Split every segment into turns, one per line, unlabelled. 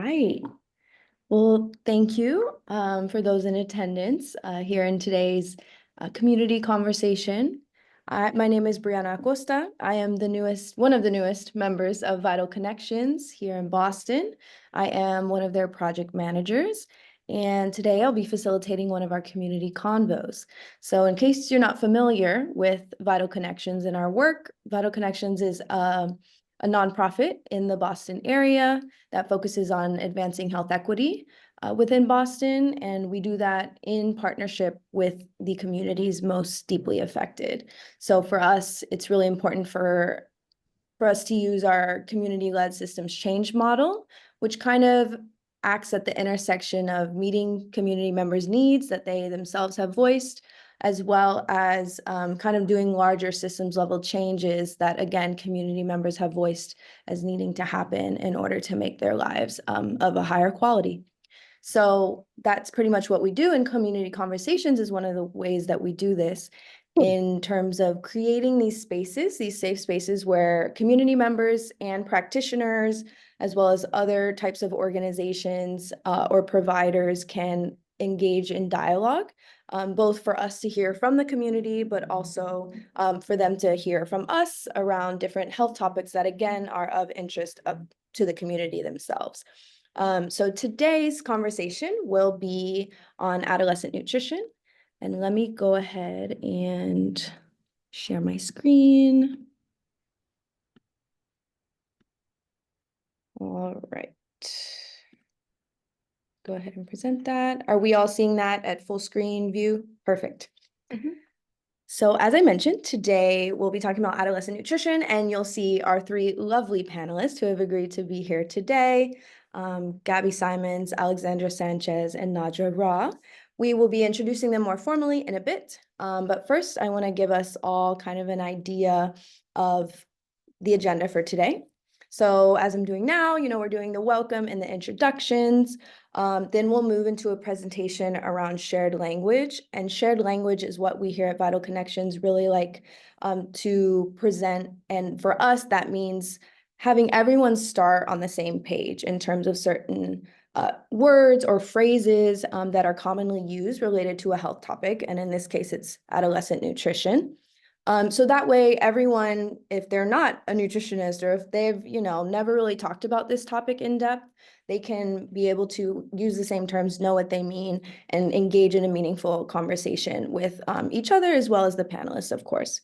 right. Well, thank you for those in attendance here in today's community conversation. My name is Brianna Acosta. I am one of the newest members of Vital Connections here in Boston. I am one of their project managers, and today I'll be facilitating one of our community convos. So in case you're not familiar with Vital Connections and our work, Vital Connections is a nonprofit in the Boston area that focuses on advancing health equity within Boston, and we do that in partnership with the communities most deeply affected. So for us, it's really important for us to use our community-led systems change model, which kind of acts at the intersection of meeting community members' needs that they themselves have voiced, as well as kind of doing larger systems level changes that, again, community members have voiced as needing to happen in order to make their lives of a higher quality. So that's pretty much what we do in community conversations, is one of the ways that we do this in terms of creating these spaces, these safe spaces where community members and practitioners, as well as other types of organizations or providers, can engage in dialogue, both for us to hear from the community, but also for them to hear from us around different health topics that, again, are of interest to the community themselves. So today's conversation will be on adolescent nutrition. And let me go ahead and share my screen. All right. Go ahead and present that. Are we all seeing that at full screen view? Perfect. So as I mentioned, today we'll be talking about adolescent nutrition, and you'll see our three lovely panelists who have agreed to be here today. Gaby Simons, Alexandra Sanchez, and Nahdra. We will be introducing them more formally in a bit, but first I want to give us all kind of an idea of the agenda for today. So as I'm doing now, we're doing the welcome and the introductions. Then we'll move into a presentation around shared language. And shared language is what we here at Vital Connections really like to present. And for us, that means having everyone start on the same page in terms of certain words or phrases that are commonly used related to a health topic. And in this case, it's adolescent nutrition. So that way, everyone, if they're not a nutritionist or if they've, never really talked about this topic in depth, they can be able to use the same terms, know what they mean, and engage in a meaningful conversation with each other as well as the panelists, of course.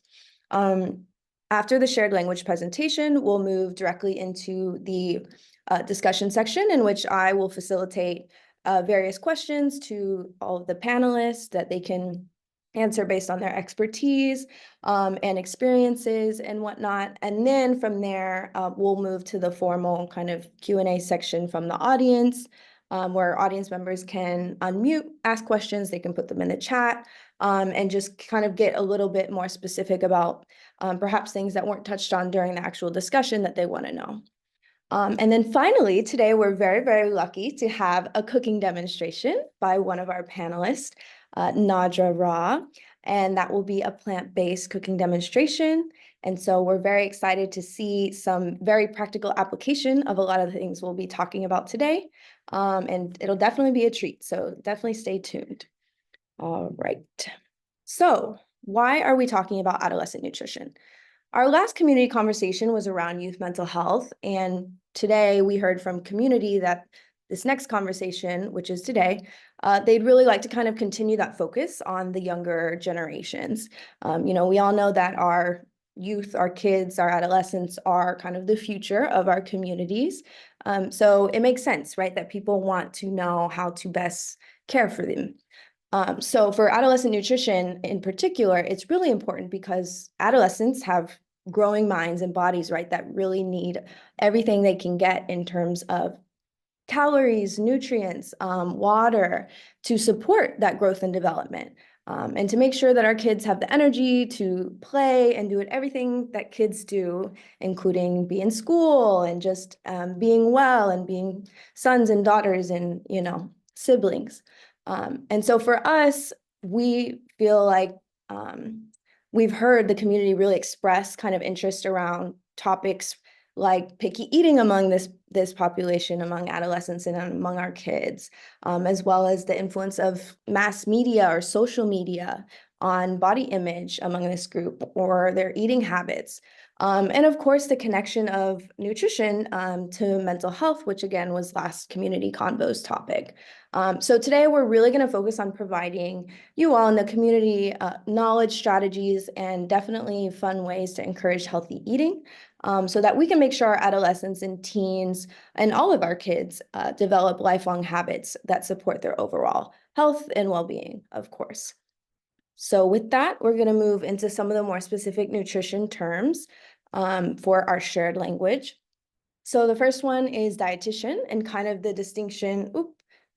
After the shared language presentation, we'll move directly into the discussion section, in which I will facilitate various questions to all of the panelists that they can answer based on their expertise and experiences and whatnot. And then from there, we'll move to the formal kind of Q&A section from the audience, where audience members can unmute, ask questions, they can put them in the chat, and just kind of get a little bit more specific about perhaps things that weren't touched on during the actual discussion that they want to know. And then finally, today, we're very, very lucky to have a cooking demonstration by one of our panelists, Nahdra, and that will be a plant-based cooking demonstration. And so we're very excited to see some very practical application of a lot of the things we'll be talking about today. And it'll definitely be a treat, so definitely stay tuned. All right. So why are we talking about adolescent nutrition? Our last community conversation was around youth mental health, and today we heard from community that this next conversation, which is today, they'd really like to kind of continue that focus on the younger generations. We all know that our youth, our kids, our adolescents are kind of the future of our communities. So it makes sense, right, that people want to know how to best care for them. So for adolescent nutrition in particular, it's really important because adolescents have growing minds and bodies, right, that really need everything they can get in terms of calories, nutrients, water to support that growth and development. And to make sure that our kids have the energy to play and do everything that kids do, including be in school and just being well and being sons and daughters and, siblings. And so for us, we feel like we've heard the community really express kind of interest around topics like picky eating among this population, among adolescents and among our kids, as well as the influence of mass media or social media on body image among this group or their eating habits. And of course, the connection of nutrition to mental health, which again was last Community Convo's topic. So today we're really going to focus on providing you all in the community knowledge, strategies, and definitely fun ways to encourage healthy eating so that we can make sure our adolescents and teens and all of our kids develop lifelong habits that support their overall health and well-being, of course. So with that, we're going to move into some of the more specific nutrition terms for our shared language. So the first one is dietitian and kind of the distinction,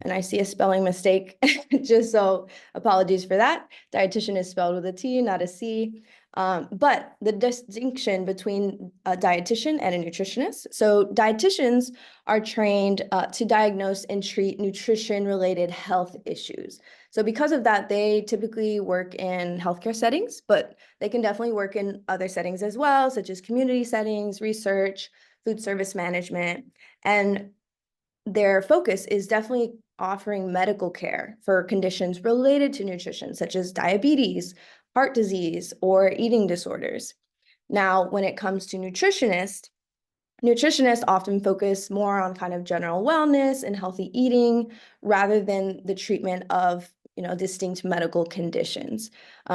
and I see a spelling mistake, just so apologies for that. Dietitian is spelled with a T, not a C. But the distinction between a dietitian and a nutritionist. So dietitians are trained to diagnose and treat nutrition-related health issues. So because of that, they typically work in healthcare settings, but they can definitely work in other settings as well, such as community settings, research, food service management, and their focus is definitely offering medical care for conditions related to nutrition, such as diabetes, heart disease, or eating disorders. Now, when it comes to nutritionists often focus more on kind of general wellness and healthy eating rather than the treatment of distinct medical conditions.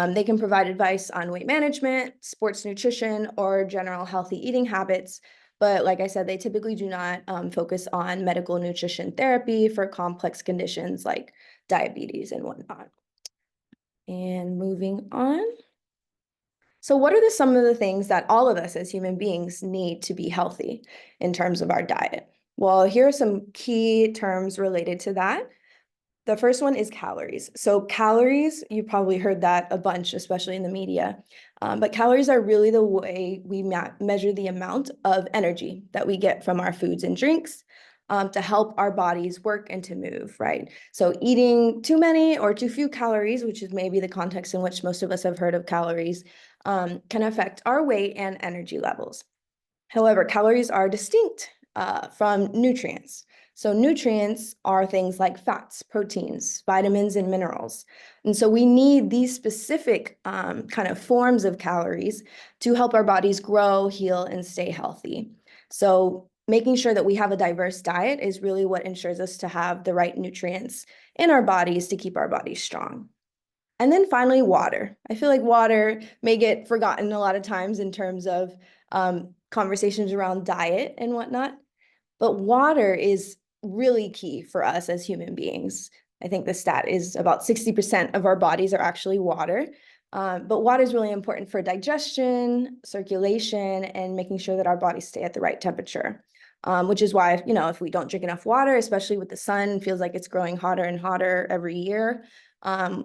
They can provide advice on weight management, sports nutrition, or general healthy eating habits. But like I said, they typically do not focus on medical nutrition therapy for complex conditions like diabetes and whatnot. And moving on. So what are some of the things that all of us as human beings need to be healthy in terms of our diet? Well, here are some key terms related to that. The first one is calories. So calories, you probably heard that a bunch, especially in the media. But calories are really the way we measure the amount of energy that we get from our foods and drinks to help our bodies work and to move, right? So eating too many or too few calories, which is maybe the context in which most of us have heard of calories, can affect our weight and energy levels. However, calories are distinct from nutrients. So nutrients are things like fats, proteins, vitamins, and minerals. And so we need these specific kind of forms of calories to help our bodies grow, heal, and stay healthy. So making sure that we have a diverse diet is really what ensures us to have the right nutrients in our bodies to keep our bodies strong. And then finally, water. I feel like water may get forgotten a lot of times in terms of conversations around diet and whatnot, but water is really key for us as human beings. I think the stat is about 60% of our bodies are actually water, but water is really important for digestion, circulation, and making sure that our bodies stay at the right temperature, which is why, if we don't drink enough water, especially with the sun, feels like it's growing hotter and hotter every year,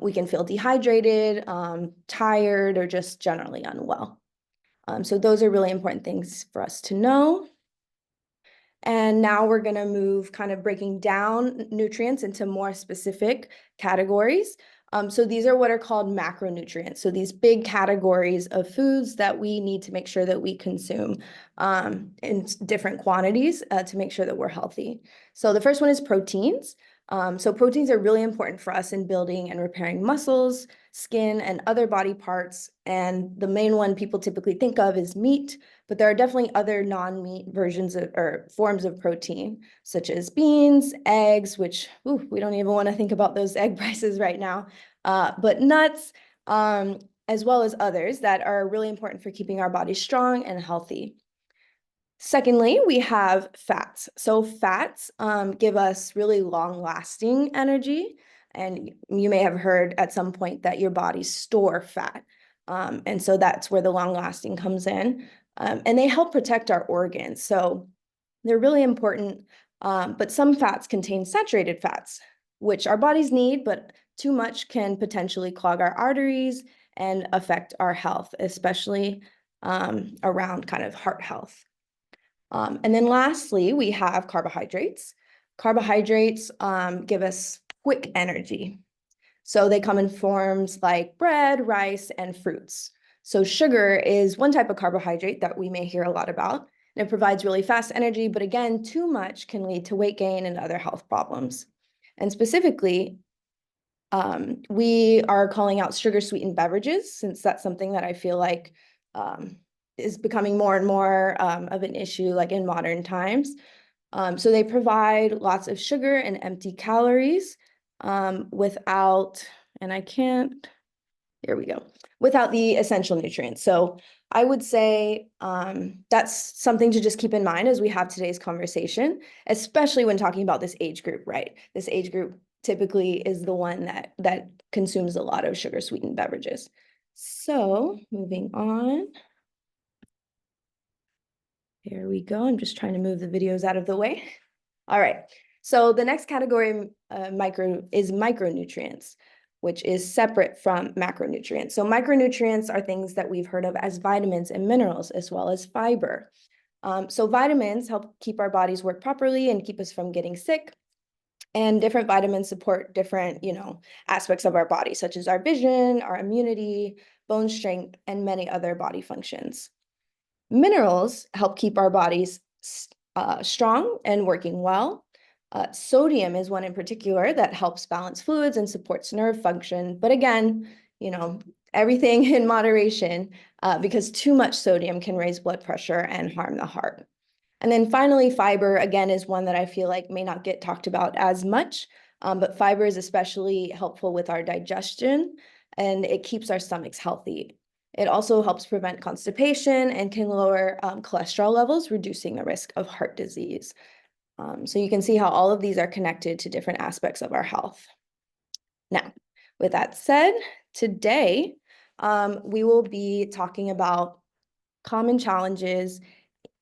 we can feel dehydrated, tired, or just generally unwell. So those are really important things for us to know. And now we're going to move kind of breaking down nutrients into more specific categories. So these are what are called macronutrients. So these big categories of foods that we need to make sure that we consume in different quantities to make sure that we're healthy. So the first one is proteins. So proteins are really important for us in building and repairing muscles, skin, and other body parts. And the main one people typically think of is meat, but there are definitely other non-meat versions or forms of protein, such as beans, eggs, which we don't even want to think about those egg prices right now, but nuts, as well as others that are really important for keeping our bodies strong and healthy. Secondly, we have fats. So fats give us really long-lasting energy. And you may have heard at some point that your bodies store fat. And so that's where the long-lasting comes in. And they help protect our organs. So they're really important. But some fats contain saturated fats, which our bodies need, but too much can potentially clog our arteries and affect our health, especially around kind of heart health. And then lastly, we have carbohydrates. Carbohydrates give us quick energy. So they come in forms like bread, rice, and fruits. So sugar is one type of carbohydrate that we may hear a lot about. and it provides really fast energy, but again, too much can lead to weight gain and other health problems. And specifically, we are calling out sugar-sweetened beverages, since that's something that I feel like is becoming more and more of an issue like in modern times. So they provide lots of sugar and empty calories without, and I can't, here we go, without the essential nutrients. So I would say that's something to just keep in mind as we have today's conversation, especially when talking about this age group, right? This age group typically is the one that consumes a lot of sugar-sweetened beverages. So moving on. Here we go. I'm just trying to move the videos out of the way. All right. So the next category is micronutrients, which is separate from macronutrients. So micronutrients are things that we've heard of as vitamins and minerals, as well as fiber. So vitamins help keep our bodies work properly and keep us from getting sick. And different vitamins support different, aspects of our body, such as our vision, our immunity, bone strength, and many other body functions. Minerals help keep our bodies strong and working well. Sodium is one in particular that helps balance fluids and supports nerve function. But again, everything in moderation, because too much sodium can raise blood pressure and harm the heart. And then finally, fiber, again, is one that I feel like may not get talked about as much, but fiber is especially helpful with our digestion, and it keeps our stomachs healthy. It also helps prevent constipation and can lower cholesterol levels, reducing the risk of heart disease. So you can see how all of these are connected to different aspects of our health. Now, with that said, today we will be talking about common challenges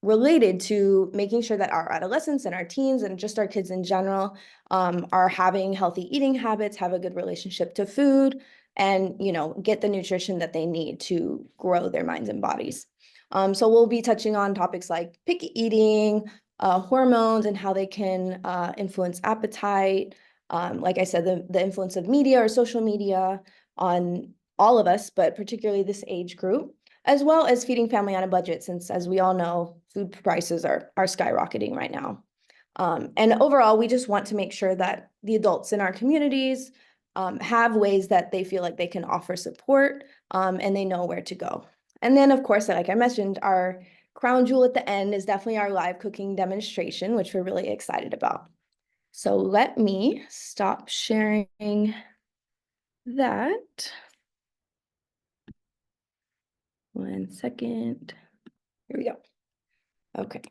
related to making sure that our adolescents and our teens and just our kids in general are having healthy eating habits, have a good relationship to food, and get the nutrition that they need to grow their minds and bodies. So we'll be touching on topics like picky eating, hormones and how they can influence appetite. Like I said, the influence of media or social media on all of us, but particularly this age group, as well as feeding family on a budget, since as we all know, food prices are skyrocketing right now. And overall, we just want to make sure that the adults in our communities have ways that they feel like they can offer support and they know where to go. And then, of course, like I mentioned, our crown jewel at the end is definitely our live cooking demonstration, which we're really excited about. So let me stop sharing that. 1 second. Here we go. Okay.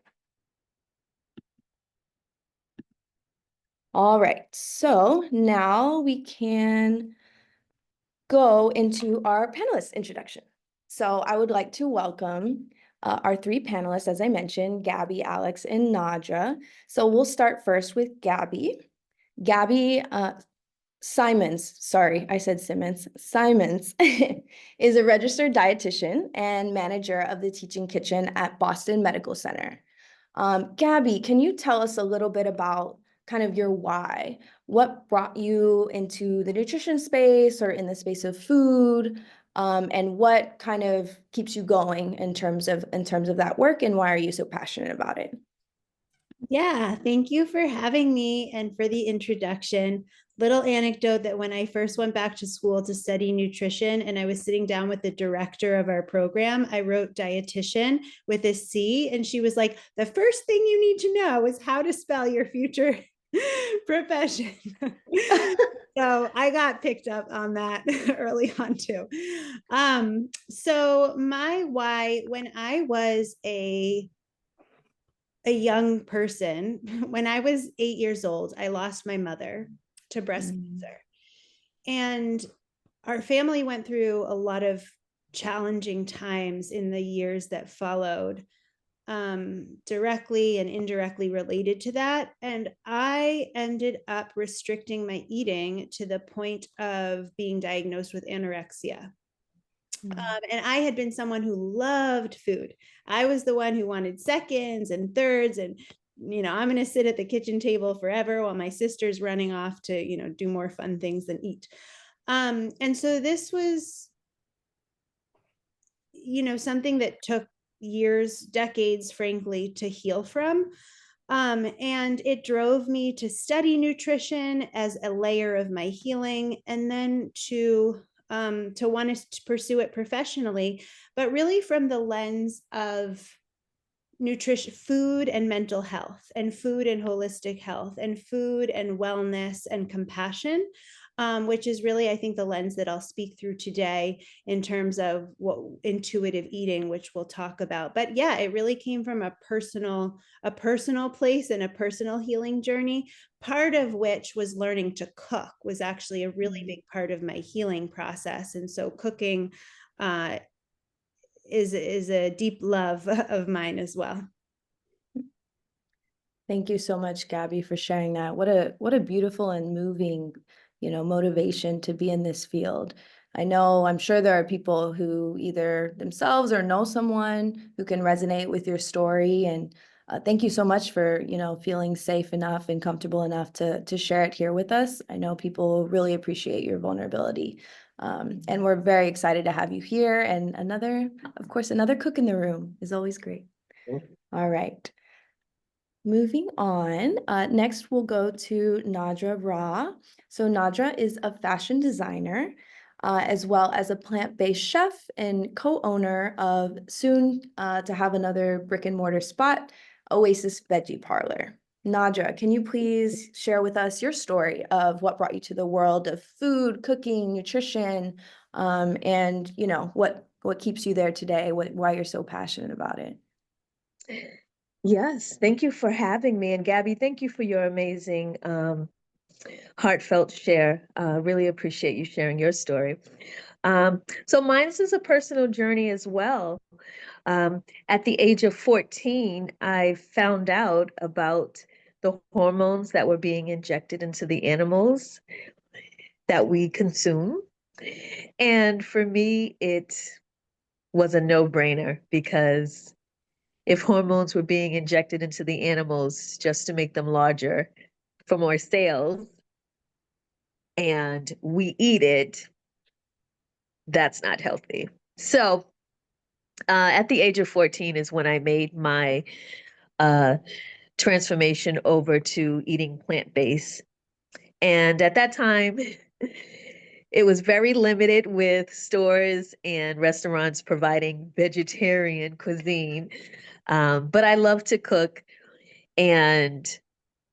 All right, so now we can go into our panelist introduction. So I would like to welcome our 3 panelists, as I mentioned, Gaby, Alex, and Nahdra. So we'll start first with Gaby. Gaby Simons, sorry, I said Simmons. Simons is a registered dietitian and manager of the Teaching Kitchen at Boston Medical Center. Gaby, can you tell us a little bit about kind of your why? What brought you into the nutrition space or in the space of food? And what kind of keeps you going in terms of that work, and why are you so passionate about it?
Yeah, thank you for having me and for the introduction. Little anecdote that when I first went back to school to study nutrition and I was sitting down with the director of our program, I wrote dietitian with a C, and she was like, the first thing you need to know is how to spell your future profession. So I got picked up on that early on too. So my why, when I was a young person, when I was 8 years old, I lost my mother to breast cancer. And our family went through a lot of challenging times in the years that followed, directly and indirectly related to that. And I ended up restricting my eating to the point of being diagnosed with anorexia. And I had been someone who loved food. I was the one who wanted seconds and thirds, and I'm going to sit at the kitchen table forever while my sister's running off to do more fun things than eat. And so this was something that took years, decades, frankly, to heal from. And it drove me to study nutrition as a layer of my healing, and then to want to pursue it professionally, but really from the lens of nutrition, food and mental health, and food and holistic health, and food and wellness and compassion, which is really, I think, the lens that I'll speak through today in terms of what intuitive eating, which we'll talk about. But yeah, it really came from a personal place and a personal healing journey, part of which was learning to cook was actually a really big part of my healing process. And so cooking is a deep love of mine as well.
Thank you so much, Gabby, for sharing that. What a beautiful and moving, motivation to be in this field. I'm sure there are people who either themselves or know someone who can resonate with your story. And thank you so much for, feeling safe enough and comfortable enough to share it here with us. I know people really appreciate your vulnerability. And we're very excited to have you here. And of course, another cook in the room is always great. All right. Moving on, next we'll go to Nahdra Ra. So Nahdra is a fashion designer, as well as a plant-based chef and co-owner of soon to have another brick and mortar spot, Oasis Veggie Parlor. Nahdra, can you please share with us your story of what brought you to the world of food, cooking, nutrition, and what keeps you there today, why you're so passionate about it?
Yes, thank you for having me. And Gabby, thank you for your amazing, heartfelt share. Really appreciate you sharing your story. So mine is a personal journey as well. At the age of 14, I found out about the hormones that were being injected into the animals that we consume. And for me, it was a no-brainer because if hormones were being injected into the animals just to make them larger for more sales, and we eat it, that's not healthy. So at the age of 14 is when I made my transformation over to eating plant-based. And at that time, it was very limited with stores and restaurants providing vegetarian cuisine. But I love to cook. And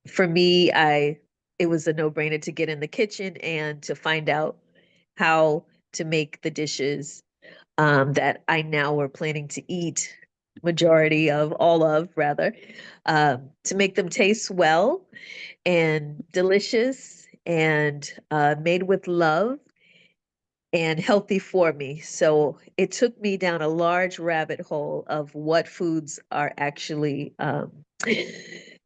for me, it was a no-brainer to get in the kitchen and to find out how to make the dishes that I now were planning to eat, all of rather, to make them taste well and delicious and made with love and healthy for me. So it took me down a large rabbit hole of what foods are actually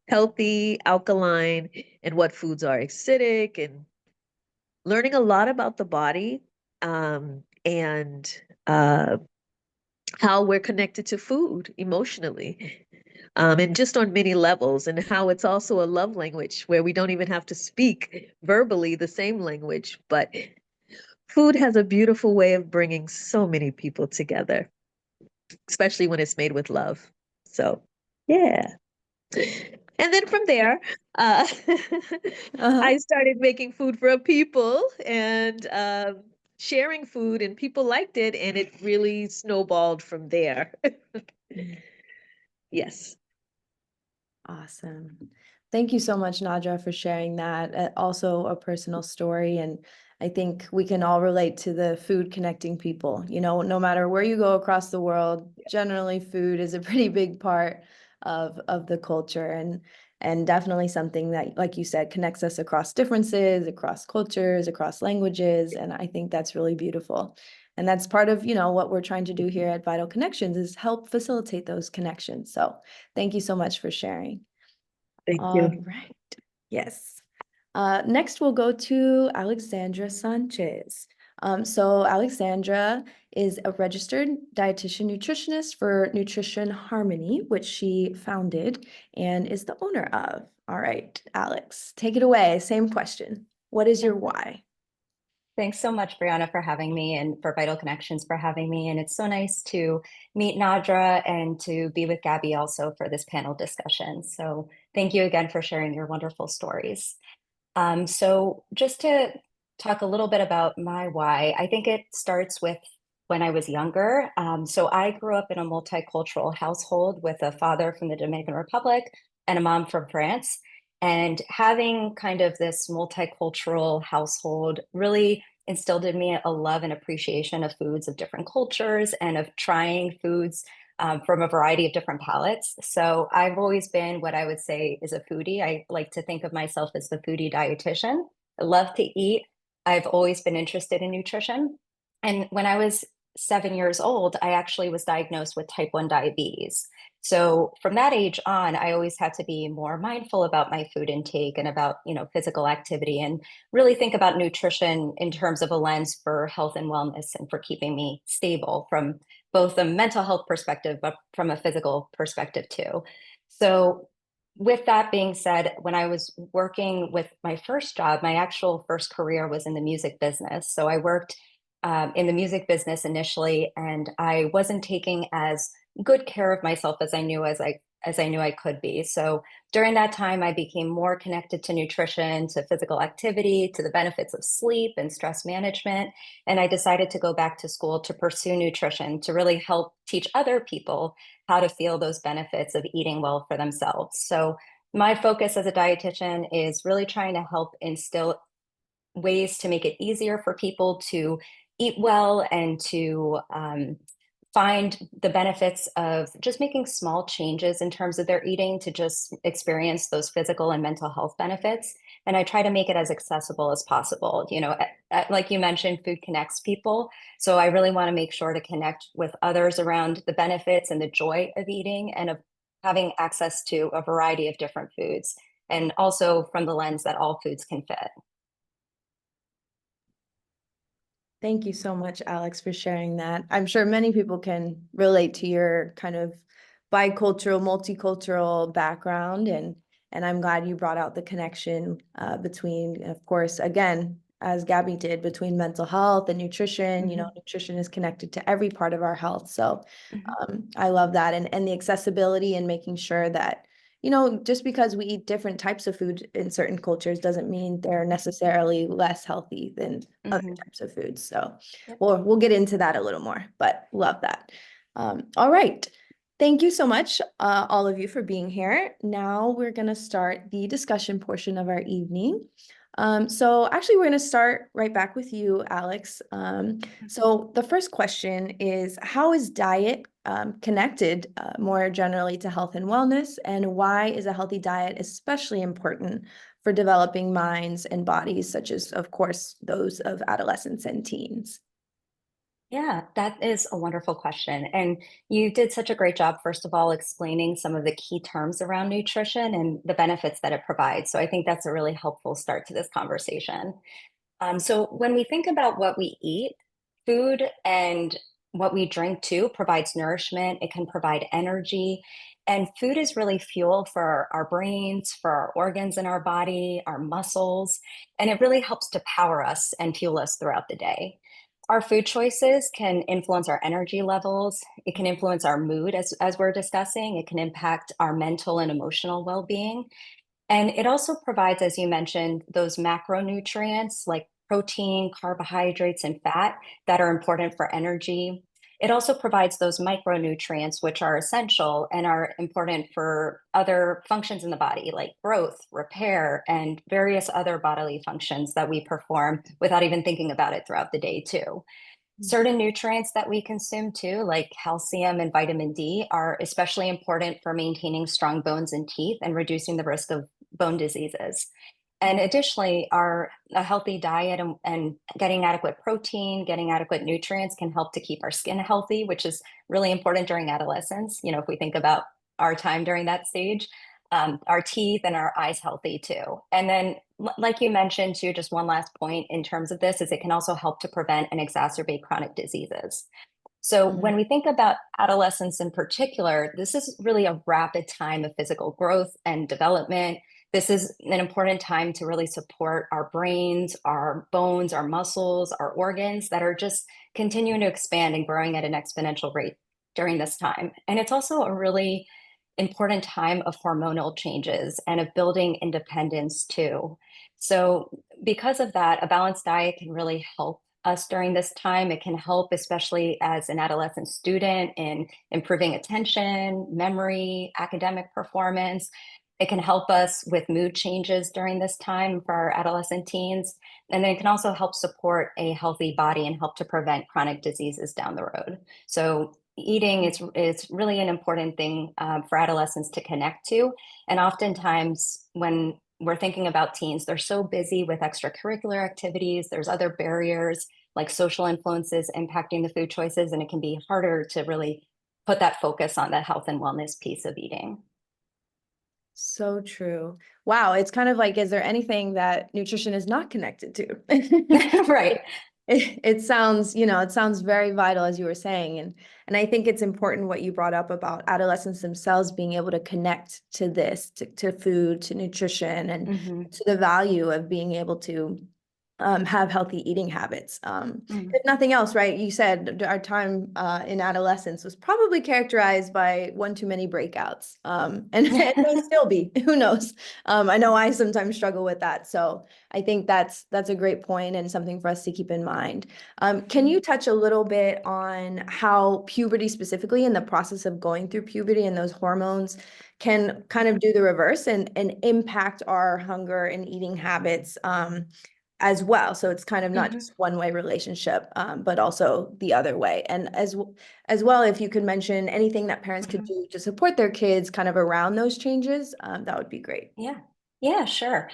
healthy, alkaline, and what foods are acidic, and learning a lot about the body and how we're connected to food emotionally. And just on many levels, and how it's also a love language where we don't even have to speak verbally the same language, but food has a beautiful way of bringing so many people together, especially when it's made with love. So, yeah. And then from there, I started making food for people and sharing food, and people liked it, and it really snowballed from there. Yes.
Awesome. Thank you so much, Nahdra, for sharing that. Also a personal story. And I think we can all relate to the food connecting people. No matter where you go across the world, generally food is a pretty big part of the culture, and definitely something that, like you said, connects us across differences, across cultures, across languages. And I think that's really beautiful. And that's part of, what we're trying to do here at Vital Connections is help facilitate those connections. So thank you so much for sharing.
Thank
All
you.
right. Yes. Next, we'll go to Alexandra Sanchez. So Alexandra is a registered dietitian nutritionist for Nutrition Harmony, which she founded and is the owner of. All right, Alex, take it away. Same question. What is your why?
Thanks so much, Brianna, for having me, and for Vital Connections for having me. And it's so nice to meet Nahdra and to be with Gaby also for this panel discussion. So thank you again for sharing your wonderful stories. So just to talk a little bit about my why, I think it starts with when I was younger. So I grew up in a multicultural household with a father from the Dominican Republic and a mom from France. And having kind of this multicultural household really instilled in me a love and appreciation of foods of different cultures and of trying foods from a variety of different palates. So I've always been what I would say is a foodie. I like to think of myself as the foodie dietitian. I love to eat. I've always been interested in nutrition. And when I was 7 years old, I actually was diagnosed with type 1 diabetes. So from that age on, I always had to be more mindful about my food intake and about, physical activity, and really think about nutrition in terms of a lens for health and wellness and for keeping me stable from both a mental health perspective, but from a physical perspective too. So with that being said, when I was working with my first job, my actual first career was in the music business. So I worked in the music business initially, and I wasn't taking as good care of myself as I knew I could be. So during that time, I became more connected to nutrition, to physical activity, to the benefits of sleep and stress management. And I decided to go back to school to pursue nutrition, to really help teach other people how to feel those benefits of eating well for themselves. So my focus as a dietitian is really trying to help instill ways to make it easier for people to eat well and to find the benefits of just making small changes in terms of their eating to just experience those physical and mental health benefits. And I try to make it as accessible as possible. Like you mentioned, food connects people. So I really want to make sure to connect with others around the benefits and the joy of eating and of having access to a variety of different foods. And also from the lens that all foods can fit.
Thank you so much, Alex, for sharing that. I'm sure many people can relate to your kind of bicultural, multicultural background, and I'm glad you brought out the connection between, of course, again, as Gaby did, between mental health and nutrition. Nutrition is connected to every part of our health. So I love that, and the accessibility and making sure that just because we eat different types of food in certain cultures doesn't mean they're necessarily less healthy than other types of foods. So we'll get into that a little more, but love that. All right. Thank you so much, all of you, for being here. Now we're going to start the discussion portion of our evening. So actually, we're going to start right back with you, Alex. So the first question is, how is diet connected more generally to health and wellness, and why is a healthy diet especially important for developing minds and bodies, such as, of course, those of adolescents and teens?
Yeah, that is a wonderful question. And you did such a great job, first of all, explaining some of the key terms around nutrition and the benefits that it provides. So I think that's a really helpful start to this conversation. So when we think about what we eat, food and what we drink too provides nourishment. It can provide energy. And food is really fuel for our brains, for our organs in our body, our muscles. And it really helps to power us and fuel us throughout the day. Our food choices can influence our energy levels. It can influence our mood, as we're discussing. It can impact our mental and emotional well-being. And it also provides, as you mentioned, those macronutrients like protein, carbohydrates, and fat that are important for energy. It also provides those micronutrients, which are essential and are important for other functions in the body, like growth, repair, and various other bodily functions that we perform without even thinking about it throughout the day, too. Certain nutrients that we consume too, like calcium and vitamin D, are especially important for maintaining strong bones and teeth and reducing the risk of bone diseases. And additionally, a healthy diet and getting adequate protein, getting adequate nutrients can help to keep our skin healthy, which is really important during adolescence. If we think about our time during that stage, our teeth and our eyes healthy too. And then, like you mentioned too, just one last point in terms of this is it can also help to prevent and exacerbate chronic diseases. So when we think about adolescence in particular, this is really a rapid time of physical growth and development. this is an important time to really support our brains, our bones, our muscles, our organs that are just continuing to expand and growing at an exponential rate during this time. And it's also a really important time of hormonal changes and of building independence too. So because of that, a balanced diet can really help us during this time. It can help, especially as an adolescent student, in improving attention, memory, academic performance. It can help us with mood changes during this time for our adolescent teens. And then it can also help support a healthy body and help to prevent chronic diseases down the road. So eating is really an important thing for adolescents to connect to. And oftentimes when we're thinking about teens, they're so busy with extracurricular activities. There's other barriers like social influences impacting the food choices, and it can be harder to really put that focus on the health and wellness piece of eating.
So true. Wow. It's kind of like, is there anything that nutrition is not connected to?
Right.
It sounds, it sounds very vital, as you were saying. And I think it's important what you brought up about adolescents themselves being able to connect to this, to food, to nutrition, and to the value of being able to have healthy eating habits. If nothing else, right? You said our time in adolescence was probably characterized by one too many breakouts, and it may still be. Who knows? I know I sometimes struggle with that. So I think that's a great point and something for us to keep in mind. Can you touch a little bit on how puberty specifically, and the process of going through puberty and those hormones, can kind of do the reverse and impact our hunger and eating habits as well? So it's kind of not just one-way relationship, but also the other way. And as well, if you could mention anything that parents could do to support their kids kind of around those changes, that would be great.
Yeah, sure.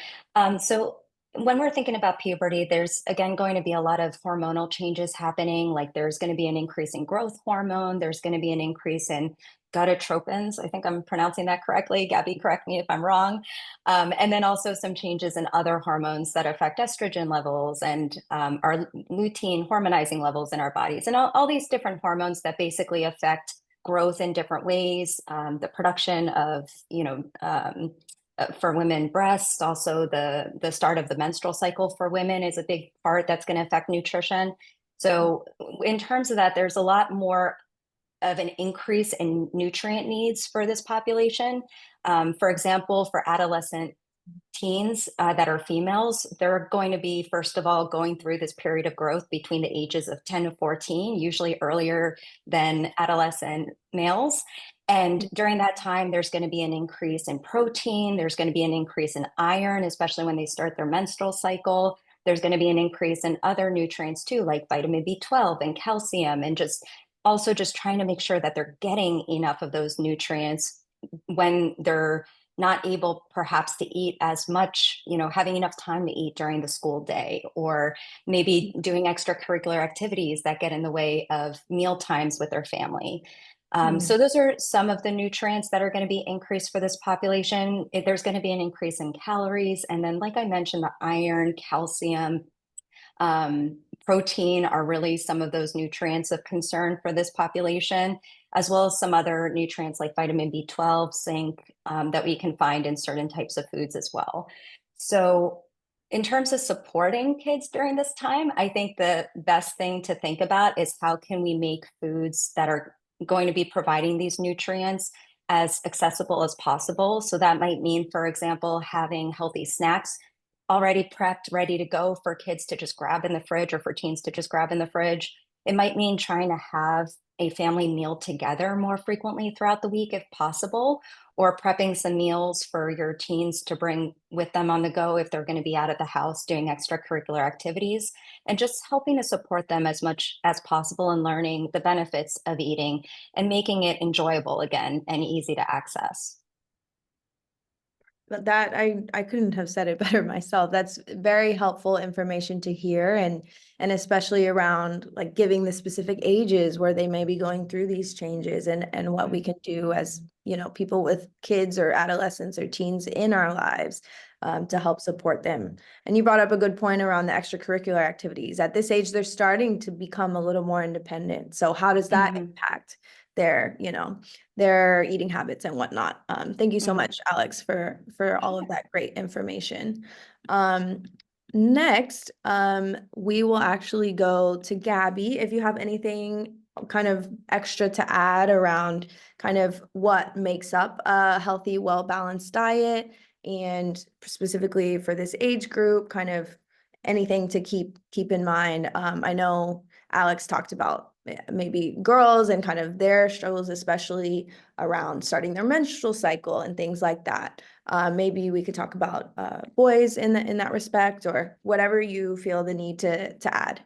So when we're thinking about puberty, there's again going to be a lot of hormonal changes happening. Like there's going to be an increase in growth hormone. There's going to be an increase in gonadotropins. I think I'm pronouncing that correctly. Gaby, correct me if I'm wrong. And then also some changes in other hormones that affect estrogen levels and our lutein hormonizing levels in our bodies, and all these different hormones that basically affect growth in different ways, the production of, for women, breasts, also the start of the menstrual cycle for women is a big part that's going to affect nutrition. So in terms of that, there's a lot more of an increase in nutrient needs for this population. For example, for adolescent teens that are females, they're going to be, first of all, going through this period of growth between the ages of 10 to 14, usually earlier than adolescent males. And during that time, there's going to be an increase in protein. There's going to be an increase in iron, especially when they start their menstrual cycle. There's going to be an increase in other nutrients too, like vitamin B12 and calcium, and just trying to make sure that they're getting enough of those nutrients when they're not able perhaps to eat as much, having enough time to eat during the school day, or maybe doing extracurricular activities that get in the way of meal times with their family. So those are some of the nutrients that are going to be increased for this population. There's going to be an increase in calories. And then, like I mentioned, the iron, calcium, protein are really some of those nutrients of concern for this population, as well as some other nutrients like vitamin B12, zinc, that we can find in certain types of foods as well. So in terms of supporting kids during this time, I think the best thing to think about is how can we make foods that are going to be providing these nutrients as accessible as possible. So that might mean, for example, having healthy snacks already prepped, ready to go for kids to just grab in the fridge, or for teens to just grab in the fridge. It might mean trying to have a family meal together more frequently throughout the week if possible, or prepping some meals for your teens to bring with them on the go if they're going to be out of the house doing extracurricular activities, and just helping to support them as much as possible in learning the benefits of eating and making it enjoyable again and easy to access.
That I couldn't have said it better myself. That's very helpful information to hear, and especially around like giving the specific ages where they may be going through these changes, and what we can do as people with kids or adolescents or teens in our lives to help support them. And you brought up a good point around the extracurricular activities. At this age, they're starting to become a little more independent. So how does that impact their, their eating habits and whatnot. Thank you so much, Alex, for all of that great information. Next, we will actually go to Gaby. If you have anything kind of extra to add around kind of what makes up a healthy, well-balanced diet, and specifically for this age group, kind of anything to keep in mind. I know Alex talked about maybe girls and kind of their struggles, especially around starting their menstrual cycle and things like that. Maybe we could talk about boys in that respect, or whatever you feel the need to add.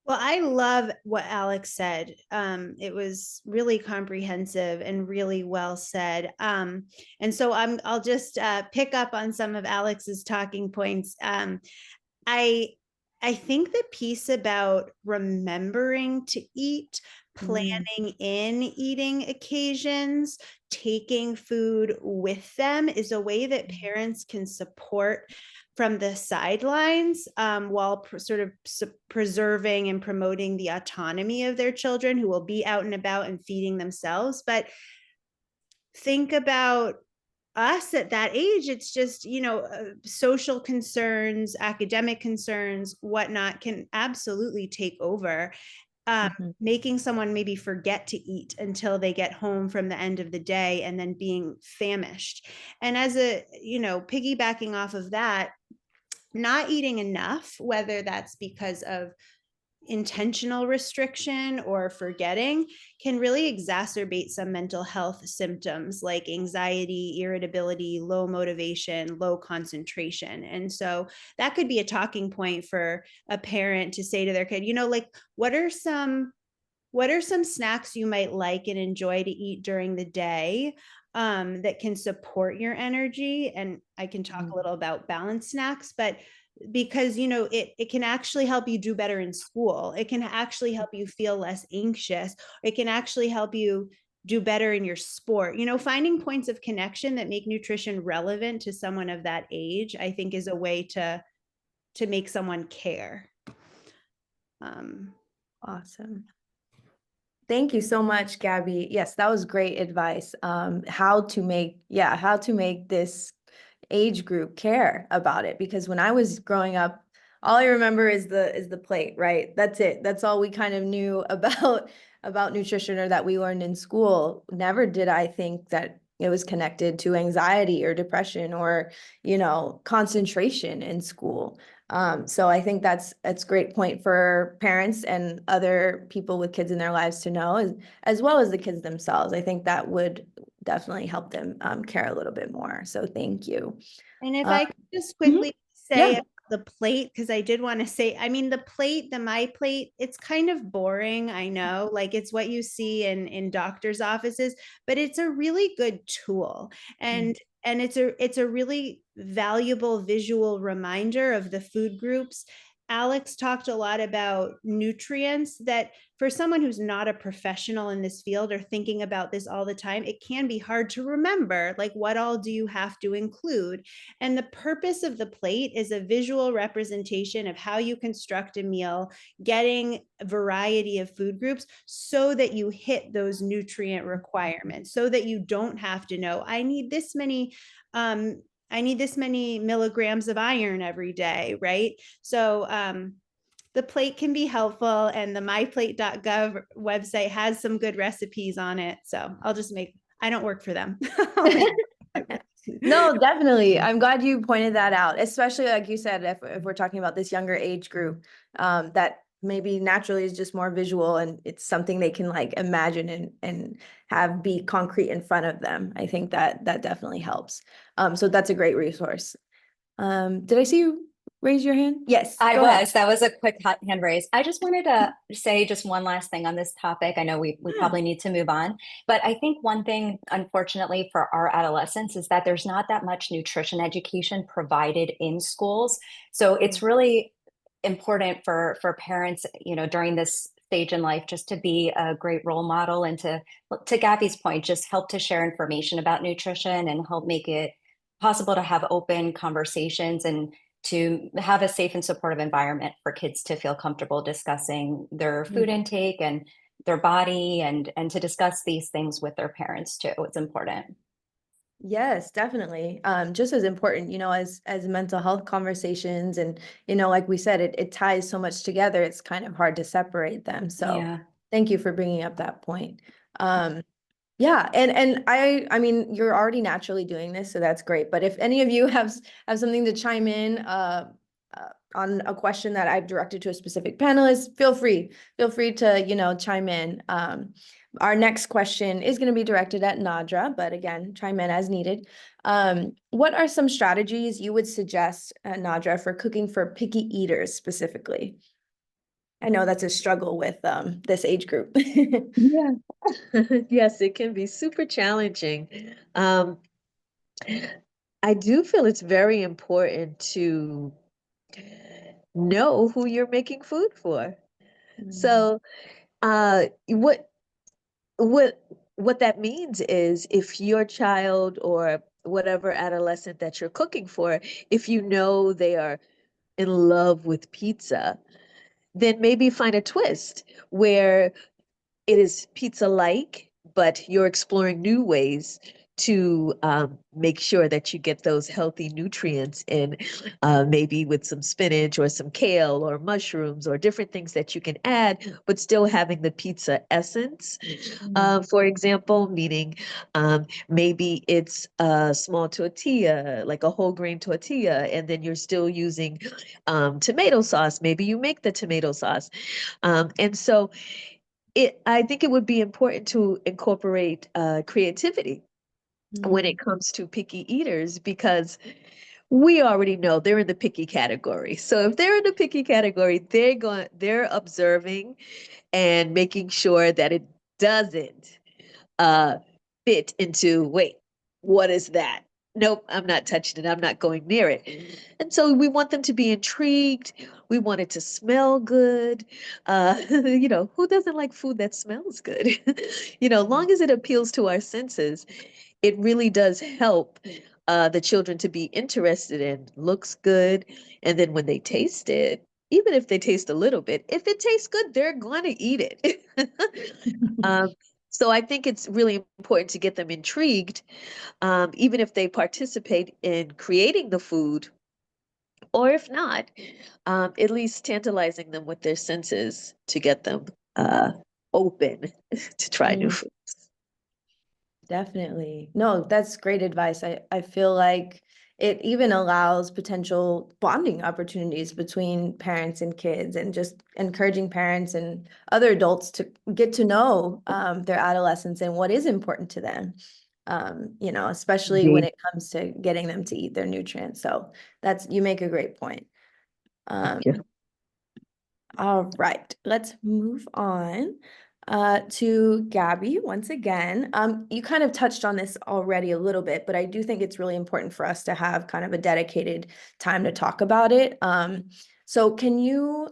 Well, I love what Alex said. It was really comprehensive and really well said. And so I'll just pick up on some of Alex's talking points. I think the piece about remembering to eat, planning in eating occasions, taking food with them is a way that parents can support from the sidelines, while sort of preserving and promoting the autonomy of their children, who will be out and about and feeding themselves. But think about us at that age. It's just, social concerns, academic concerns, whatnot can absolutely take over. Making someone maybe forget to eat until they get home from the end of the day and then being famished. And as piggybacking off of that, not eating enough, whether that's because of intentional restriction or forgetting, can really exacerbate some mental health symptoms like anxiety, irritability, low motivation, low concentration. And so that could be a talking point for a parent to say to their kid, what are some snacks you might like and enjoy to eat during the day that can support your energy? And I can talk a little about balanced snacks, but because it can actually help you do better in school. It can actually help you feel less anxious. It can actually help you do better in your sport. Finding points of connection that make nutrition relevant to someone of that age, I think, is a way to make someone care.
Awesome. Thank you so much, Gaby. Yes, that was great advice. How to make this age group care about it, because when I was growing up, all I remember is the plate, right? That's it. That's all we kind of knew about nutrition, or that we learned in school. Never did I think that it was connected to anxiety or depression or, concentration in school. So I think that's great point for parents and other people with kids in their lives to know, as well as the kids themselves. I think that would definitely help them care a little bit more. So thank you.
And if I could just quickly say the plate, because I did want to say, the My Plate, it's kind of boring. I know, like, it's what you see in doctors' offices, but it's a really good tool. And it's a really valuable visual reminder of the food groups. Alex talked a lot about nutrients that, for someone who's not a professional in this field or thinking about this all the time, it can be hard to remember, like, what all do you have to include? And the purpose of the plate is a visual representation of how you construct a meal, getting a variety of food groups so that you hit those nutrient requirements, so that you don't have to know, I need this many milligrams of iron every day, right? So the plate can be helpful, and the myplate.gov website has some good recipes on it. So I don't work for them.
No, definitely. I'm glad you pointed that out, especially like you said, if we're talking about this younger age group, that maybe naturally is just more visual, and it's something they can like imagine and have be concrete in front of them. I think that definitely helps. So that's a great resource. Did I see you raise your hand? Yes.
Go ahead. That was a quick hand raise. I just wanted to say just one last thing on this topic. I know we probably need to move on, but I think one thing, unfortunately, for our adolescents is that there's not that much nutrition education provided in schools. So it's really important for parents, during this stage in life, just to be a great role model, and to Gaby's point, just help to share information about nutrition and help make it possible to have open conversations and to have a safe and supportive environment for kids to feel comfortable discussing their food intake and their body and to discuss these things with their parents too. It's important.
Yes, definitely. Just as important, as mental health conversations, and like we said, it ties so much together. It's kind of hard to separate them. So
Yeah.
thank you for bringing up that point. Yeah, and I mean, you're already naturally doing this, so that's great. But if any of you have something to chime in on a question that I've directed to a specific panelist, feel free to chime in. Our next question is going to be directed at Nahdra, but again, chime in as needed. What are some strategies you would suggest, Nahdra, for cooking for picky eaters specifically? I know that's a struggle with this age group.
Yeah. Yes, it can be super challenging. I do feel it's very important to know who you're making food for. So, what what what that means is if your child or whatever adolescent that you're cooking for, if you know they are in love with pizza, then maybe find a twist where it is pizza-like, but you're exploring new ways to make sure that you get those healthy nutrients in, maybe with some spinach or some kale or mushrooms or different things that you can add, but still having the pizza essence. For example, meaning maybe it's a small tortilla, like a whole grain tortilla, and then you're still using tomato sauce. Maybe you make the tomato sauce. And so I think it would be important to incorporate creativity when it comes to picky eaters, because we already know they're in the picky category. So if they're in the picky category, they're observing and making sure that it doesn't uh, fit into, wait, what is that? Nope, I'm not touching it. I'm not going near it. And so we want them to be intrigued. We want it to smell good. Who doesn't like food that smells good? Long as it appeals to our senses, it really does help the children to be interested in, looks good. And then when they taste it, even if they taste a little bit, if it tastes good, they're going to eat it. So I think it's really important to get them intrigued, even if they participate in creating the food, or if not, at least tantalizing them with their senses to get them open to try new foods.
Definitely. No, that's great advice. I feel like it even allows potential bonding opportunities between parents and kids, and just encouraging parents and other adults to get to know their adolescents and what is important to them. Especially when it comes to getting them to eat their nutrients. So you make a great point.
Thank you.
All right, let's move on to Gaby once again. You kind of touched on this already a little bit, but I do think it's really important for us to have kind of a dedicated time to talk about it. So can you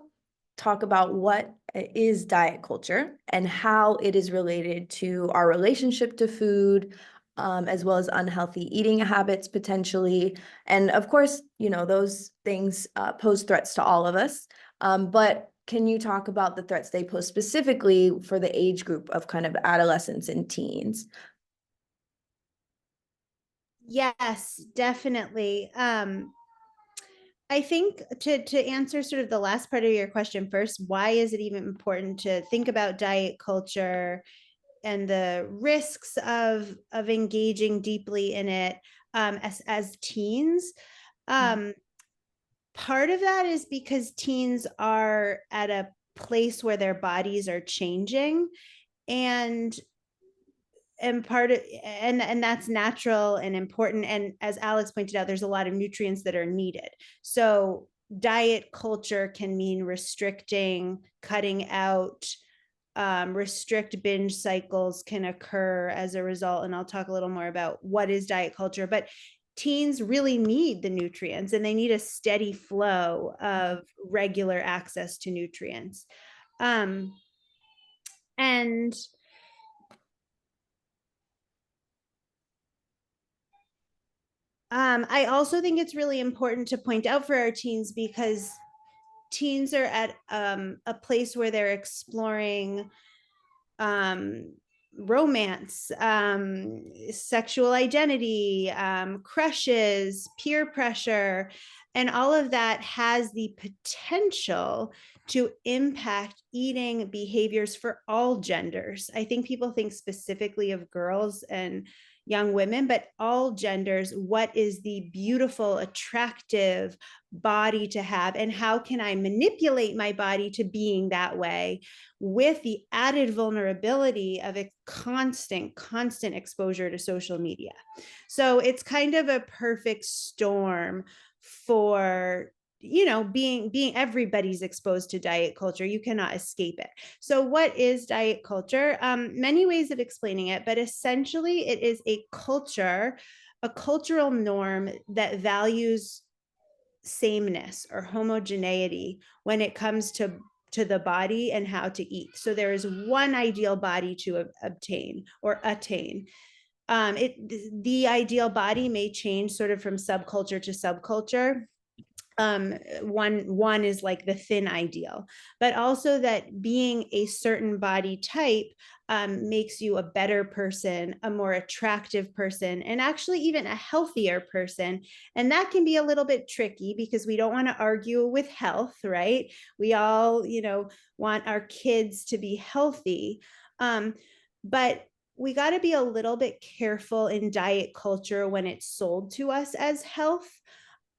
talk about what is diet culture and how it is related to our relationship to food, as well as unhealthy eating habits potentially? And of course, those things pose threats to all of us. But can you talk about the threats they pose specifically for the age group of kind of adolescents and teens?
Yes, definitely. I think to answer sort of the last part of your question first, why is it even important to think about diet culture and the risks of engaging deeply in it as teens? Part of that is because teens are at a place where their bodies are changing, and that's natural and important. And as Alex pointed out, there's a lot of nutrients that are needed. So diet culture can mean restricting, cutting out, restrict binge cycles can occur as a result. And I'll talk a little more about what is diet culture, but teens really need the nutrients, and they need a steady flow of regular access to nutrients. And I also think it's really important to point out for our teens, because teens are at a place where they're exploring romance, sexual identity, crushes, peer pressure, and all of that has the potential to impact eating behaviors for all genders. I think people think specifically of girls and young women, but all genders. What is the beautiful, attractive body to have, and how can I manipulate my body to being that way, with the added vulnerability of a constant exposure to social media. So it's kind of a perfect storm for, you know, being everybody's exposed to diet culture. You cannot escape it. So what is diet culture? Many ways of explaining it, but essentially it is a culture, a cultural norm that values sameness or homogeneity when it comes to the body and how to eat. So there is one ideal body to obtain or attain. The ideal body may change sort of from subculture to subculture. One is like the thin ideal, but also that being a certain body type makes you a better person, a more attractive person, and actually even a healthier person. And that can be a little bit tricky because we don't want to argue with health, right? We all, you know, want our kids to be healthy. But we got to be a little bit careful in diet culture when it's sold to us as health.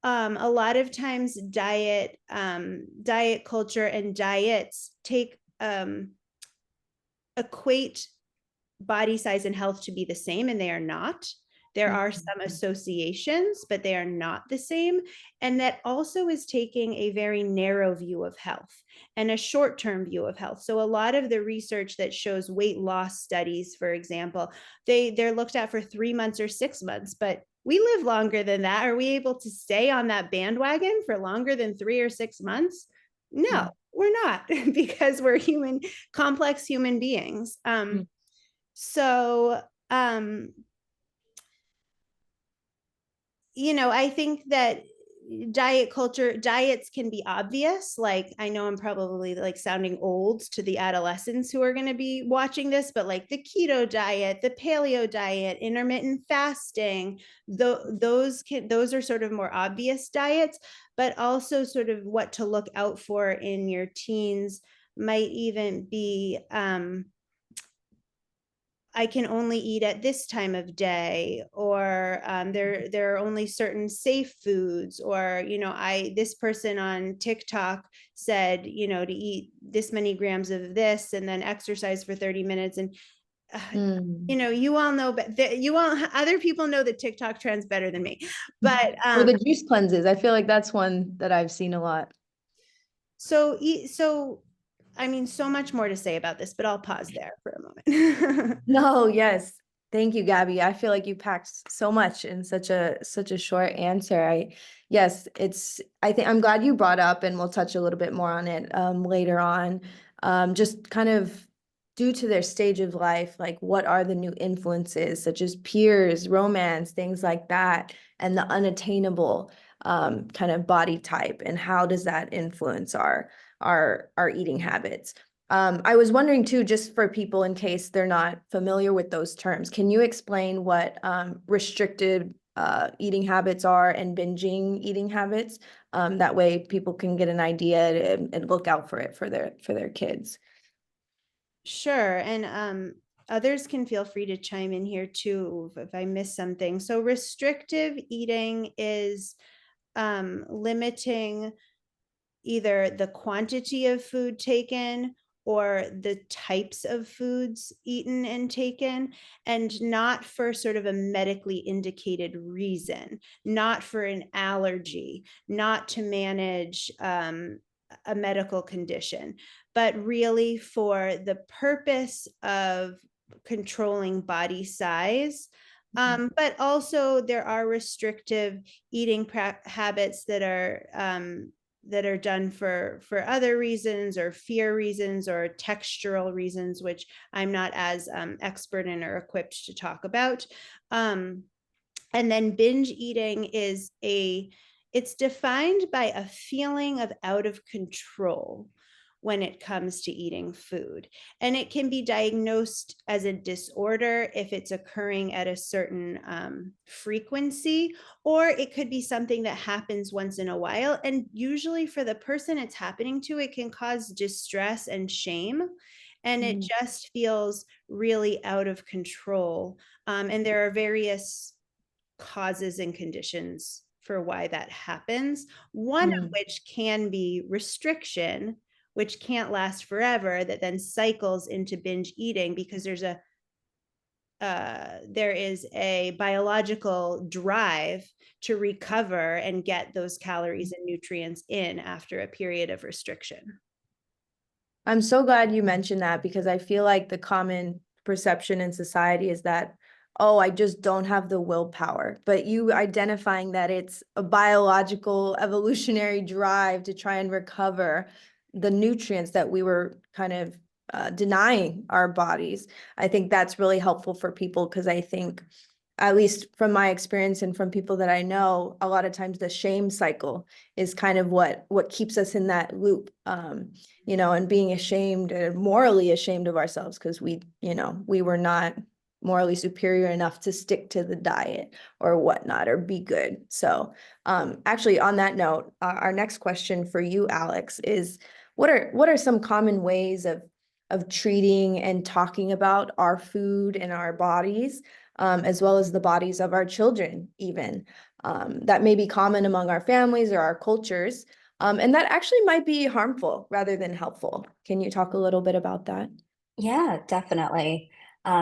A lot of times diet culture and diets equate body size and health to be the same, and they are not. There are some associations, but they are not the same. And that also is taking a very narrow view of health and a short-term view of health. So a lot of the research that shows weight loss studies, for example, they're looked at for 3 months or 6 months, but we live longer than that. Are we able to stay on that bandwagon for longer than 3 or 6 months? No, we're not, because we're complex human beings. So, you know, I think that diets can be obvious. Like, I know I'm probably like sounding old to the adolescents who are going to be watching this, but like the keto diet, the paleo diet, intermittent fasting, those are sort of more obvious diets, but also sort of what to look out for in your teens might even be, I can only eat at this time of day, or there are only certain safe foods, or, you know, this person on TikTok said, you know, to eat this many grams of this and then exercise for 30 minutes. And, you know, you all know, but other people know the TikTok trends better than me, but.
Or the juice cleanses. I feel like that's one that I've seen a lot.
So I mean, so much more to say about this, but I'll pause there for a moment.
No, yes. Thank you, Gabby. I feel like you packed so much in such a short answer. I think I'm glad you brought up, and we'll touch a little bit more on it later on. Just kind of due to their stage of life, like what are the new influences, such as peers, romance, things like that, and the unattainable kind of body type, and how does that influence our eating habits. I was wondering too, just for people in case they're not familiar with those terms, can you explain what restricted eating habits are and binging eating habits? That way people can get an idea and look out for it for their kids.
Sure. And others can feel free to chime in here too if I miss something. So restrictive eating is limiting either the quantity of food taken or the types of foods eaten and taken, and not for sort of a medically indicated reason, not for an allergy, not to manage a medical condition, but really for the purpose of controlling body size. But also there are restrictive eating habits that are done for other reasons, or fear reasons, or textural reasons, which I'm not as expert in or equipped to talk about. And then binge eating it's defined by a feeling of out of control, when it comes to eating food. And it can be diagnosed as a disorder if it's occurring at a certain frequency, or it could be something that happens once in a while. And usually for the person it's happening to, it can cause distress and shame. And it just feels really out of control. And there are various causes and conditions for why that happens. One of which can be restriction, which can't last forever, that then cycles into binge eating because there is a biological drive to recover and get those calories and nutrients in after a period of restriction.
I'm so glad you mentioned that, because I feel like the common perception in society is that, oh, I just don't have the willpower. But you identifying that it's a biological evolutionary drive to try and recover the nutrients that we were kind of denying our bodies. I think that's really helpful for people, because I think, at least from my experience and from people that I know, a lot of times the shame cycle is kind of what keeps us in that loop, you know, and being ashamed and morally ashamed of ourselves because we were not morally superior enough to stick to the diet or whatnot or be good. So actually, on that note, our next question for you, Alex, is what are some common ways of treating and talking about our food and our bodies, as well as the bodies of our children, even, that may be common among our families or our cultures, and that actually might be harmful rather than helpful. Can you talk a little bit about that?
Yeah, definitely.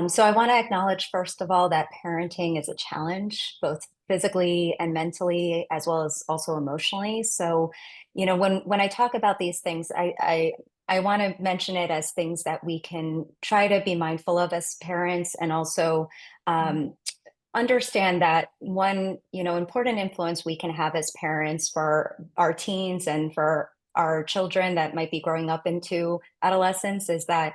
So I want to acknowledge, first of all, that parenting is a challenge, both physically and mentally, as well as also emotionally. So, you know, when I talk about these things, I want to mention it as things that we can try to be mindful of as parents, and also understand that one, you know, important influence we can have as parents for our teens and for our children that might be growing up into adolescence is that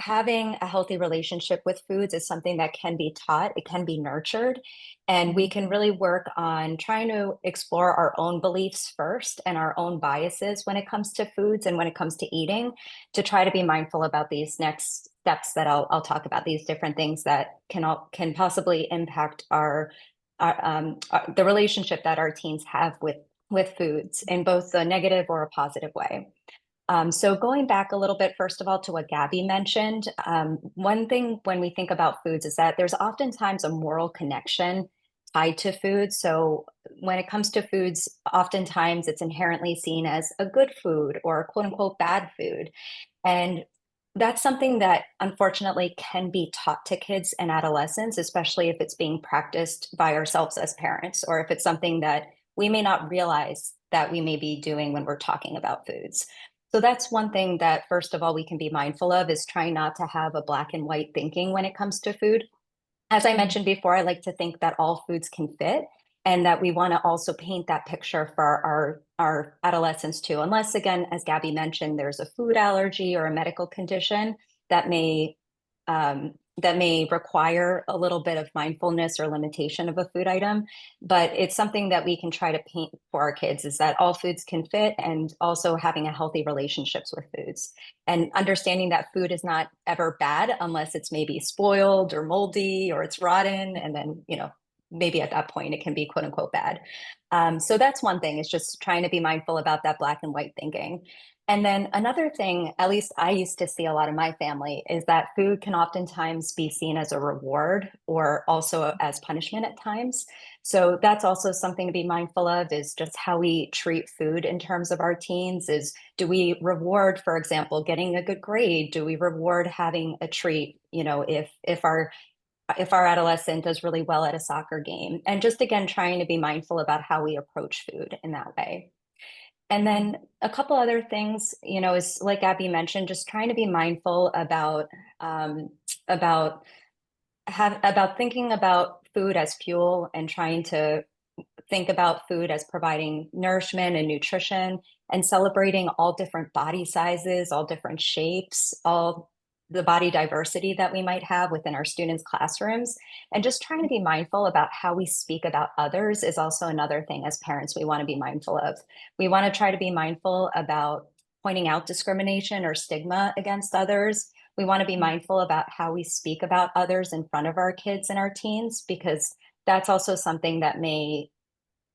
having a healthy relationship with foods is something that can be taught, it can be nurtured, and we can really work on trying to explore our own beliefs first and our own biases when it comes to foods and when it comes to eating, to try to be mindful about these next steps that I'll talk about, these different things that can possibly impact the relationship that our teens have with foods in both a negative or a positive way. So going back a little bit, first of all, to what Gaby mentioned, one thing when we think about foods is that there's oftentimes a moral connection tied to food. So when it comes to foods, oftentimes it's inherently seen as a good food or quote unquote bad food. And that's something that unfortunately can be taught to kids and adolescents, especially if it's being practiced by ourselves as parents, or if it's something that we may not realize that we may be doing when we're talking about foods. So that's one thing that, first of all, we can be mindful of, is trying not to have a black and white thinking when it comes to food. As I mentioned before, I like to think that all foods can fit, and that we want to also paint that picture for our adolescents too. Unless, again, as Gaby mentioned, there's a food allergy or a medical condition that may require a little bit of mindfulness or limitation of a food item. But it's something that we can try to paint for our kids, is that all foods can fit, and also having a healthy relationships with foods, and understanding that food is not ever bad unless it's maybe spoiled or moldy or it's rotten. And then, you know, maybe at that point it can be quote unquote bad. So that's one thing, is just trying to be mindful about that black and white thinking. And then another thing, at least I used to see a lot in my family, is that food can oftentimes be seen as a reward or also as punishment at times. So that's also something to be mindful of, is just how we treat food in terms of our teens. Is, do we reward, for example, getting a good grade? Do we reward having a treat, you know, if our adolescent does really well at a soccer game? And just, again, trying to be mindful about how we approach food in that way. And then a couple other things, you know, is like Gaby mentioned, just trying to be mindful about thinking about food as fuel, and trying to think about food as providing nourishment and nutrition, and celebrating all different body sizes, all different shapes, all the body diversity that we might have within our students' classrooms. And just trying to be mindful about how we speak about others is also another thing as parents we want to be mindful of. We want to try to be mindful about pointing out discrimination or stigma against others. We want to be mindful about how we speak about others in front of our kids and our teens, because that's also something that may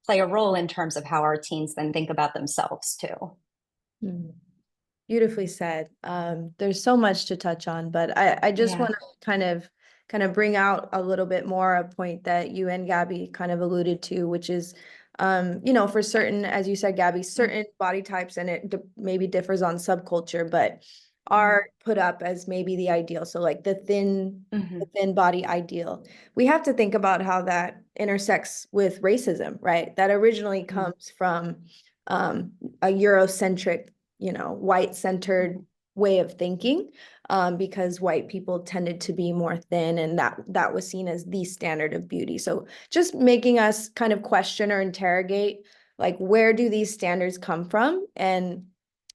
play a role in terms of how our teens then think about themselves too.
Beautifully said. There's so much to touch on, but I just want to kind of bring out a little bit more a point that you and Gabby kind of alluded to, which is, for certain, as you said, Gabby, certain body types, and it maybe differs on subculture, but are put up as maybe the ideal. So like the thin body ideal. We have to think about how that intersects with racism, right? That originally comes from a Eurocentric, white-centered way of thinking, because white people tended to be more thin, and that was seen as the standard of beauty. So just making us kind of question or interrogate, like, where do these standards come from, and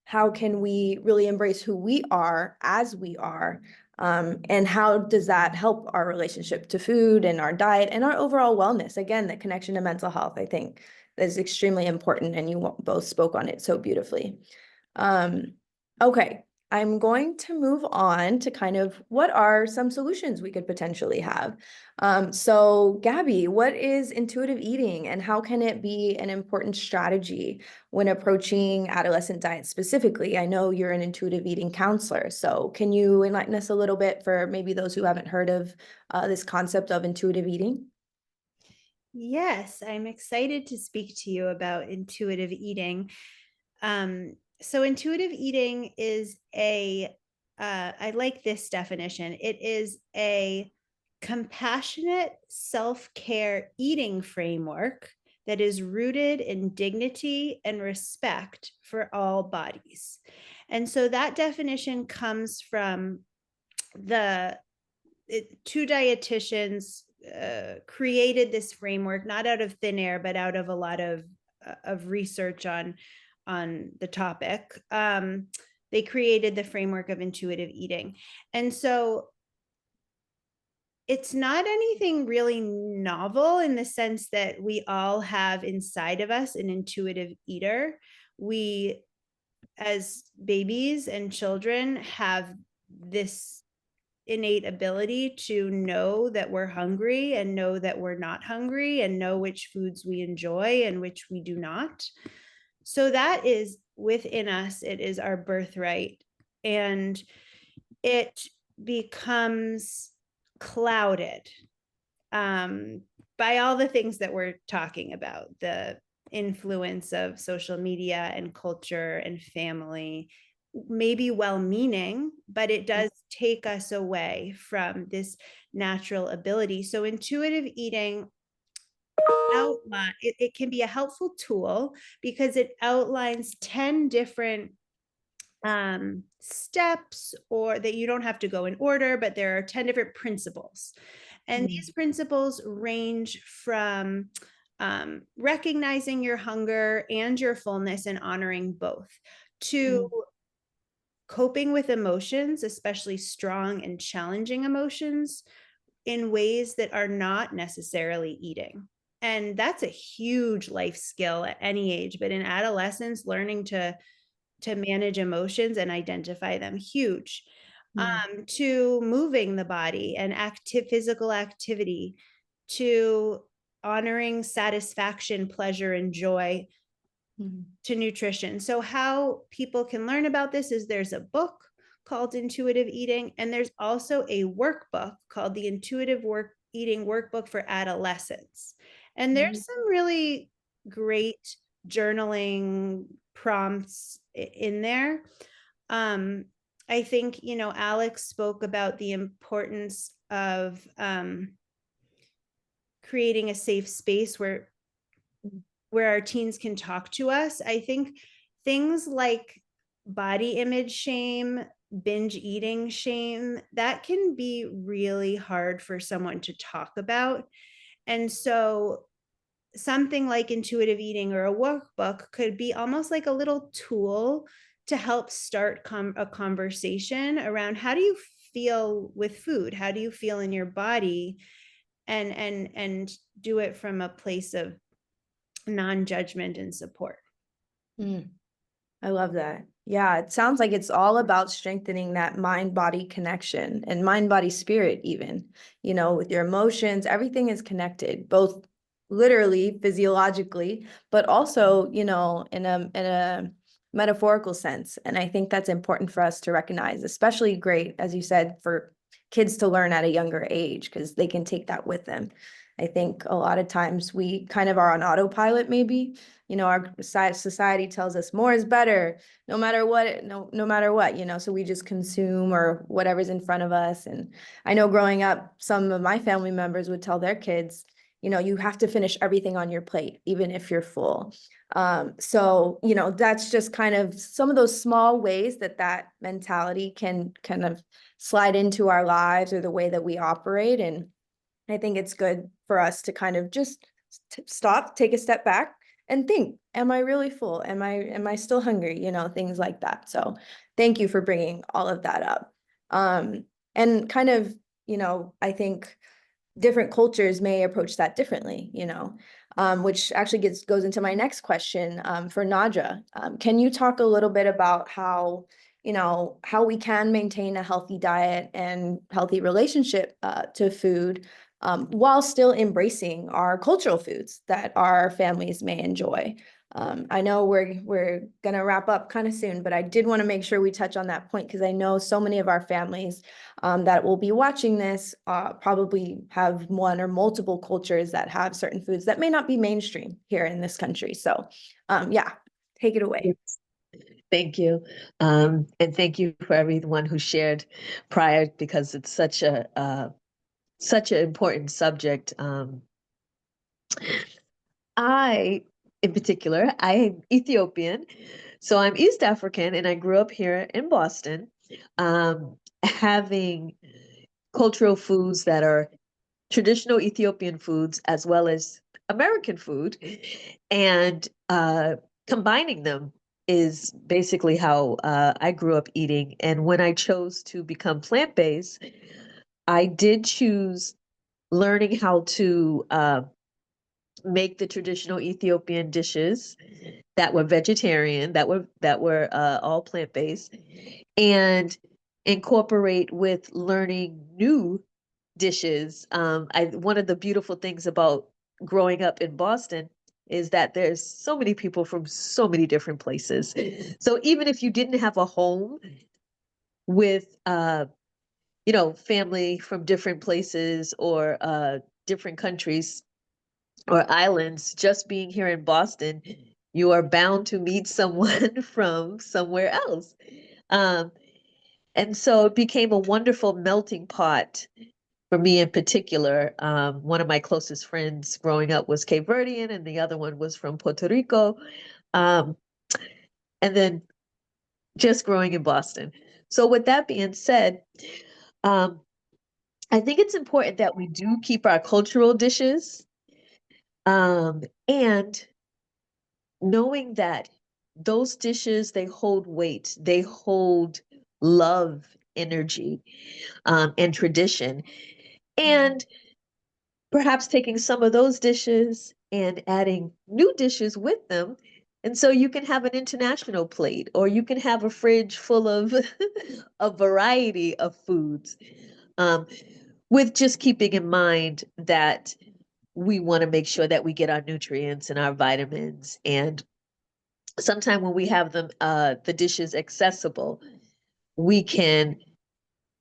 how can we really embrace who we are as we are, and how does that help our relationship to food and our diet and our overall wellness? Again, the connection to mental health, I think, is extremely important, and you both spoke on it so beautifully. Okay, I'm going to move on to kind of what are some solutions we could potentially have. So Gabby, what is intuitive eating, and how can it be an important strategy when approaching adolescent diet specifically? I know you're an intuitive eating counselor, so can you enlighten us a little bit for maybe those who haven't heard of this concept of intuitive eating?
Yes, I'm excited to speak to you about intuitive eating. So intuitive eating is I like this definition. It is a compassionate self-care eating framework that is rooted in dignity and respect for all bodies. And so that definition comes from two dietitians created this framework, not out of thin air, but out of a lot of research on the topic. They created the framework of intuitive eating. And so it's not anything really novel in the sense that we all have inside of us an intuitive eater. We, as babies and children, have this innate ability to know that we're hungry and know that we're not hungry, and know which foods we enjoy and which we do not. So that is within us. It is our birthright, and it becomes clouded by all the things that we're talking about, the influence of social media and culture and family, maybe well-meaning, but it does take us away from this natural ability. So intuitive eating it can be a helpful tool because it outlines 10 different steps, or that you don't have to go in order, but there are 10 different principles. And these principles range from recognizing your hunger and your fullness and honoring both, to coping with emotions, especially strong and challenging emotions, in ways that are not necessarily eating. And that's a huge life skill at any age, but in adolescence, learning to manage emotions and identify them, huge. To moving the body and physical activity, to honoring satisfaction, pleasure, and joy, to nutrition. So how people can learn about this is there's a book called Intuitive Eating, and there's also a workbook called the Intuitive Eating Workbook for Adolescents. And there's some really great journaling prompts in there. I think, Alex spoke about the importance of creating a safe space where our teens can talk to us. I think things like body image shame, binge eating shame, that can be really hard for someone to talk about. And so something like intuitive eating or a workbook could be almost like a little tool to help start a conversation around, how do you feel with food? How do you feel in your body? And do it from a place of non-judgment and support.
I love that. Yeah, it sounds like it's all about strengthening that mind-body connection and mind-body spirit even, with your emotions, everything is connected, both literally, physiologically, but also, in a metaphorical sense. And I think that's important for us to recognize, especially great, as you said, for kids to learn at a younger age, because they can take that with them. I think a lot of times we kind of are on autopilot, maybe. Our society tells us more is better, no matter what, no matter what, so we just consume or whatever's in front of us. And I know growing up, some of my family members would tell their kids, you have to finish everything on your plate, even if you're full. So, that's just kind of some of those small ways that mentality can kind of slide into our lives or the way that we operate. And I think it's good for us to kind of just stop, take a step back and think, am I really full? Am I still hungry? Things like that. So thank you for bringing all of that up. And kind of, I think different cultures may approach that differently, which actually goes into my next question for Nahdra. Can you talk a little bit about how we can maintain a healthy diet and healthy relationship to food while still embracing our cultural foods that our families may enjoy? I know we're gonna wrap up kind of soon, but I did want to make sure we touch on that point because I know so many of our families that will be watching this probably have one or multiple cultures that have certain foods that may not be mainstream here in this country. So yeah, take it away.
Thank you. And thank you for everyone who shared prior, because it's such an important subject. In particular, I'm Ethiopian, so I'm East African, and I grew up here in Boston, having cultural foods that are traditional Ethiopian foods as well as American food, and combining them is basically how I grew up eating. And when I chose to become plant-based, I did choose learning how to make the traditional Ethiopian dishes that were vegetarian, that were all plant-based, and incorporate with learning new dishes. One of the beautiful things about growing up in Boston is that there's so many people from so many different places. So even if you didn't have a home with family from different places or different countries or islands, just being here in Boston, you are bound to meet someone from somewhere else. And so it became a wonderful melting pot for me in particular. One of my closest friends growing up was Cape Verdean, and the other one was from Puerto Rico. And then just growing in Boston. So with that being said, I think it's important that we do keep our cultural dishes, and knowing that those dishes, they hold weight, they hold love, energy, and tradition. And perhaps taking some of those dishes and adding new dishes with them. And so you can have an international plate, or you can have a fridge full of a variety of foods, with just keeping in mind that we want to make sure that we get our nutrients and our vitamins. And sometimes when we have them, the dishes accessible, we can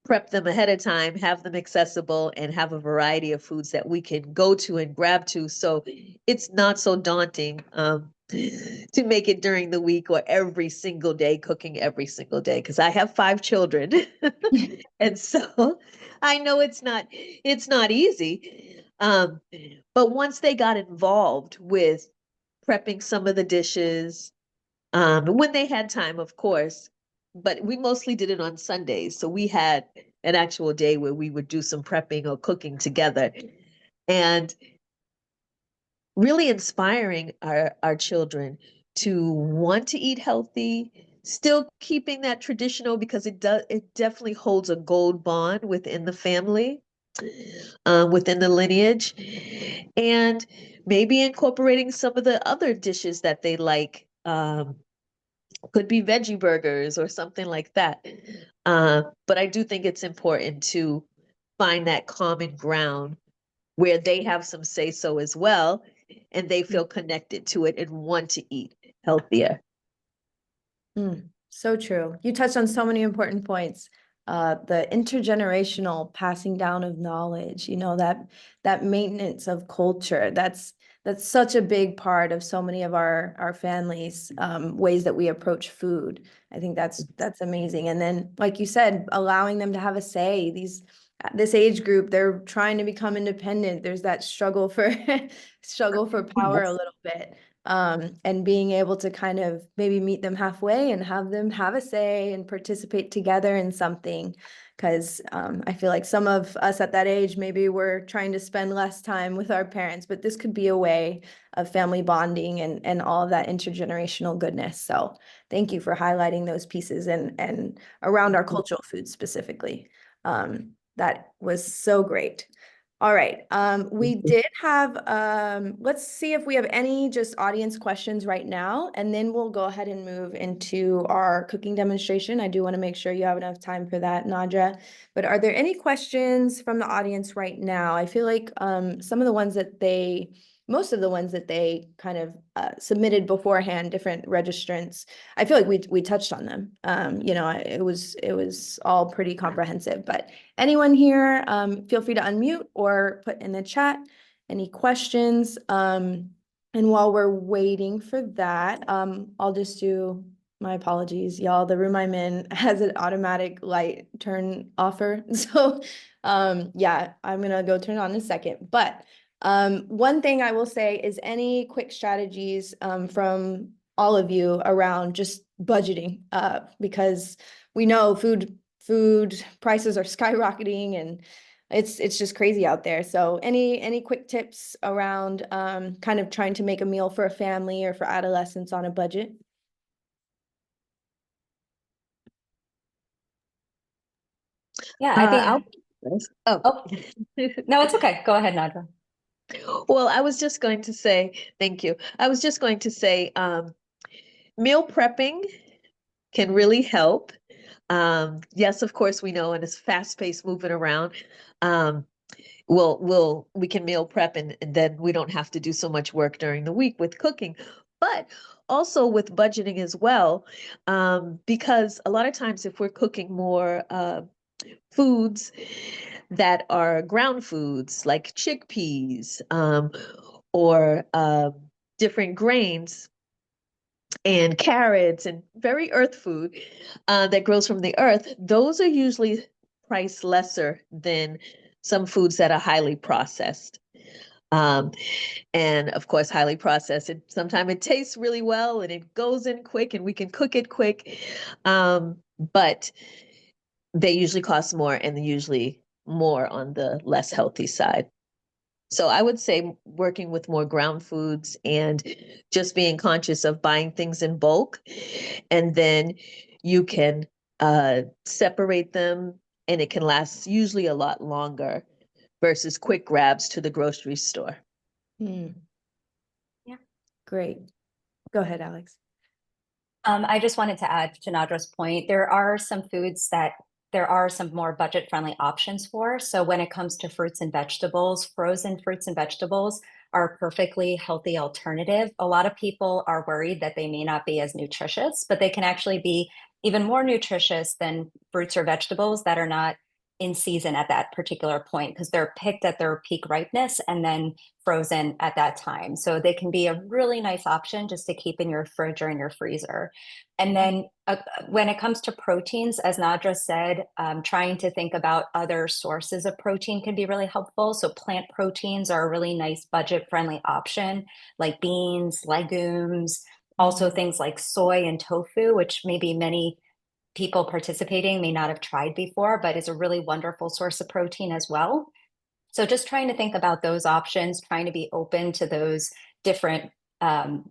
prep them ahead of time, have them accessible, and have a variety of foods that we can go to and grab to. So it's not so daunting to make it during the week or every single day, cooking every single day, because I have 5 children. And so I know it's not easy. But once they got involved with prepping some of the dishes, when they had time, of course, but we mostly did it on Sundays. So we had an actual day where we would do some prepping or cooking together, and really inspiring our children to want to eat healthy, still keeping that traditional, because it definitely holds a gold bond within the family, within the lineage, and maybe incorporating some of the other dishes that they like, could be veggie burgers or something like that. But I do think it's important to find that common ground where they have some say so as well, and they feel connected to it and want to eat healthier.
So true. You touched on so many important points. The intergenerational passing down of knowledge, that maintenance of culture, that's such a big part of so many of our families, ways that we approach food. I think that's amazing. And then, like you said, allowing them to have a say. This age group, they're trying to become independent. There's that struggle for power a little bit. And being able to kind of maybe meet them halfway and have them have a say and participate together in something. Because I feel like some of us at that age, maybe we're trying to spend less time with our parents, but this could be a way of family bonding and all of that intergenerational goodness. So thank you for highlighting those pieces and around our cultural foods specifically. That was so great. All right. We did have, let's see if we have any just audience questions right now, and then we'll go ahead and move into our cooking demonstration. I do want to make sure you have enough time for that, Nahdra. But are there any questions from the audience right now? I feel like most of the ones that they kind of submitted beforehand, different registrants, I feel like we touched on them. It was all pretty comprehensive. But anyone here, feel free to unmute or put in the chat any questions. And while we're waiting for that, I'll just do my apologies, y'all. The room I'm in has an automatic light turn offer. So yeah, I'm gonna go turn it on in a second. But one thing I will say is any quick strategies from all of you around just budgeting, because we know food prices are skyrocketing and it's just crazy out there. So any quick tips around kind of trying to make a meal for a family or for adolescents on a budget?
Yeah, I think.
Oh,
No, it's okay. Go ahead, Nahdra.
Well, I was just going to say, thank you. I was just going to say, meal prepping can really help. Yes, of course, we know, and it's fast-paced moving around. We can meal prep and then we don't have to do so much work during the week with cooking, but also with budgeting as well, because a lot of times if we're cooking more foods that are ground foods like chickpeas or different grains and carrots and very earth food that grows from the earth, those are usually priced lesser than some foods that are highly processed. And of course, highly processed, sometimes it tastes really well and it goes in quick and we can cook it quick. But they usually cost more and they're usually more on the less healthy side. So I would say working with more ground foods and just being conscious of buying things in bulk, and then you can separate them and it can last usually a lot longer versus quick grabs to the grocery store.
Yeah. Great. Go ahead, Alex.
I just wanted to add to Nadra's point, there are some foods that there are some more budget-friendly options for. So when it comes to fruits and vegetables, frozen fruits and vegetables are a perfectly healthy alternative. A lot of people are worried that they may not be as nutritious, but they can actually be even more nutritious than fruits or vegetables that are not in season at that particular point, because they're picked at their peak ripeness and then frozen at that time. So they can be a really nice option just to keep in your fridge or in your freezer. And then when it comes to proteins, as Nahdra said, trying to think about other sources of protein can be really helpful. So plant proteins are a really nice budget-friendly option, like beans, legumes, also things like soy and tofu, which maybe many people participating may not have tried before, but is a really wonderful source of protein as well. So just trying to think about those options, trying to be open to those different options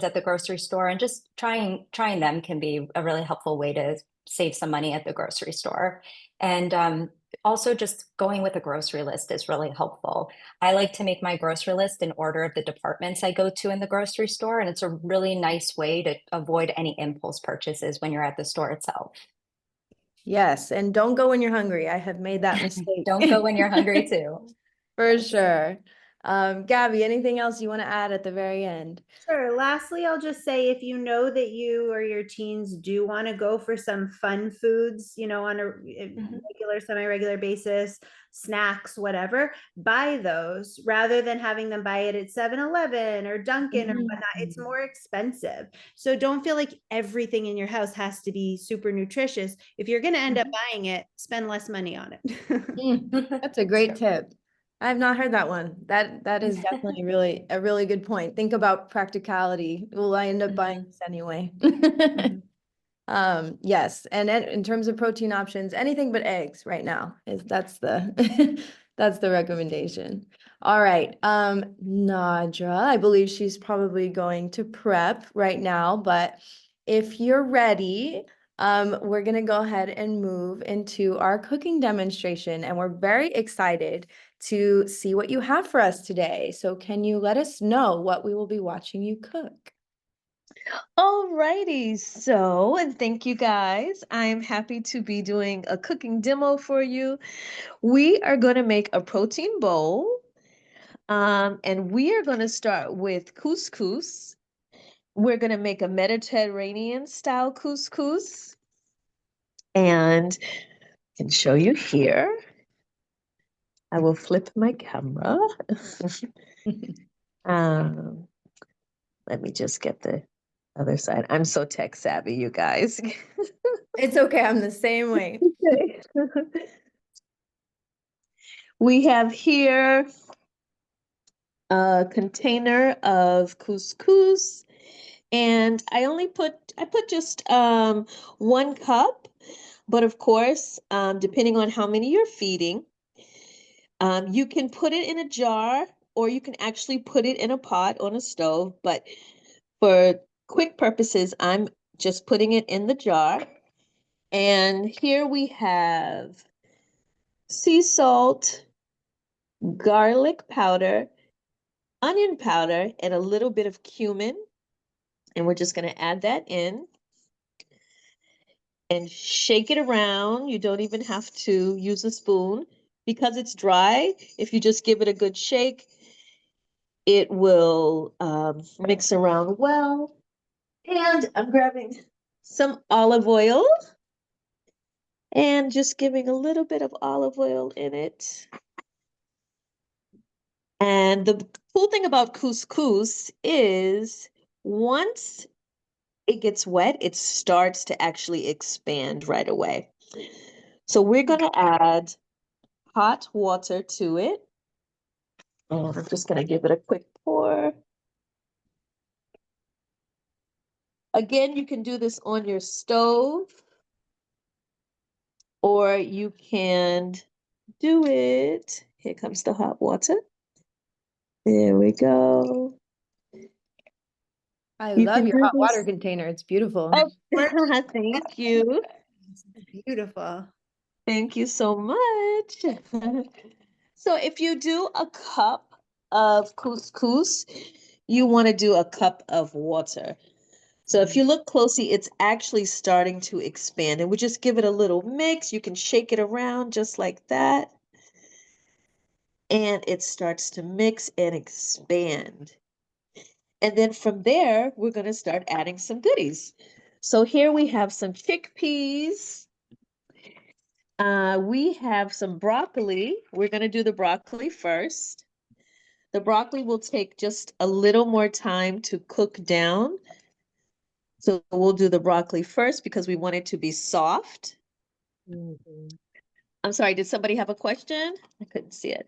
at the grocery store, and just trying them can be a really helpful way to save some money at the grocery store. And also just going with a grocery list is really helpful. I like to make my grocery list in order of the departments I go to in the grocery store, and it's a really nice way to avoid any impulse purchases when you're at the store itself.
Yes, and don't go when you're hungry. I have made that mistake.
Don't go when you're hungry too.
For sure. Gabby, anything else you want to add at the very end?
Sure. Lastly, I'll just say if you know that you or your teens do want to go for some fun foods, on a regular, semi-regular basis, snacks, whatever, buy those rather than having them buy it at 7-Eleven or Dunkin' or whatnot. It's more expensive. So don't feel like everything in your house has to be super nutritious. If you're going to end up buying it, spend less money on it.
That's a great tip. I have not heard that one. That is definitely a really good point. Think about practicality. Will I end up buying this anyway? Yes, and in terms of protein options, anything but eggs right now that's the that's the recommendation. All right, Nahdra, I believe she's probably going to prep right now, but if you're ready, we're gonna go ahead and move into our cooking demonstration, and we're very excited to see what you have for us today. So can you let us know what we will be watching you cook?
Alrighty, so, and thank you guys. I'm happy to be doing a cooking demo for you. We are going to make a protein bowl, and we are going to start with couscous. We're going to make a Mediterranean style couscous, and I can show you here. I will flip my camera. Let me just get the other side. I'm so tech savvy, you guys.
It's okay, I'm the same way.
Okay. We have here a container of couscous, and I put just 1 cup, but of course, depending on how many you're feeding, you can put it in a jar or you can actually put it in a pot on a stove, but for quick purposes, I'm just putting it in the jar. And here we have sea salt, garlic powder, onion powder, and a little bit of cumin. And we're just going to add that in and shake it around. You don't even have to use a spoon because it's dry. If you just give it a good shake, it will mix around well. And I'm grabbing some olive oil and just giving a little bit of olive oil in it. And the cool thing about couscous is once it gets wet, it starts to actually expand right away. So we're going to add hot water to it. And I'm just going to give it a quick pour. Again, you can do this on your stove, or you can do it. Here comes the hot water. There we go.
I
You
love
can
your
do
hot water
this.
container. It's beautiful.
Oh, thank you.
Beautiful.
Thank you so much. So if you do a cup of couscous, you want to do a cup of water. So if you look closely, it's actually starting to expand, and we just give it a little mix. You can shake it around just like that. And it starts to mix and expand. And then from there, we're going to start adding some goodies. So here we have some chickpeas. We have some broccoli. We're going to do the broccoli first. The broccoli will take just a little more time to cook down. So we'll do the broccoli first because we want it to be soft. I'm sorry, did somebody have a question? I couldn't see it.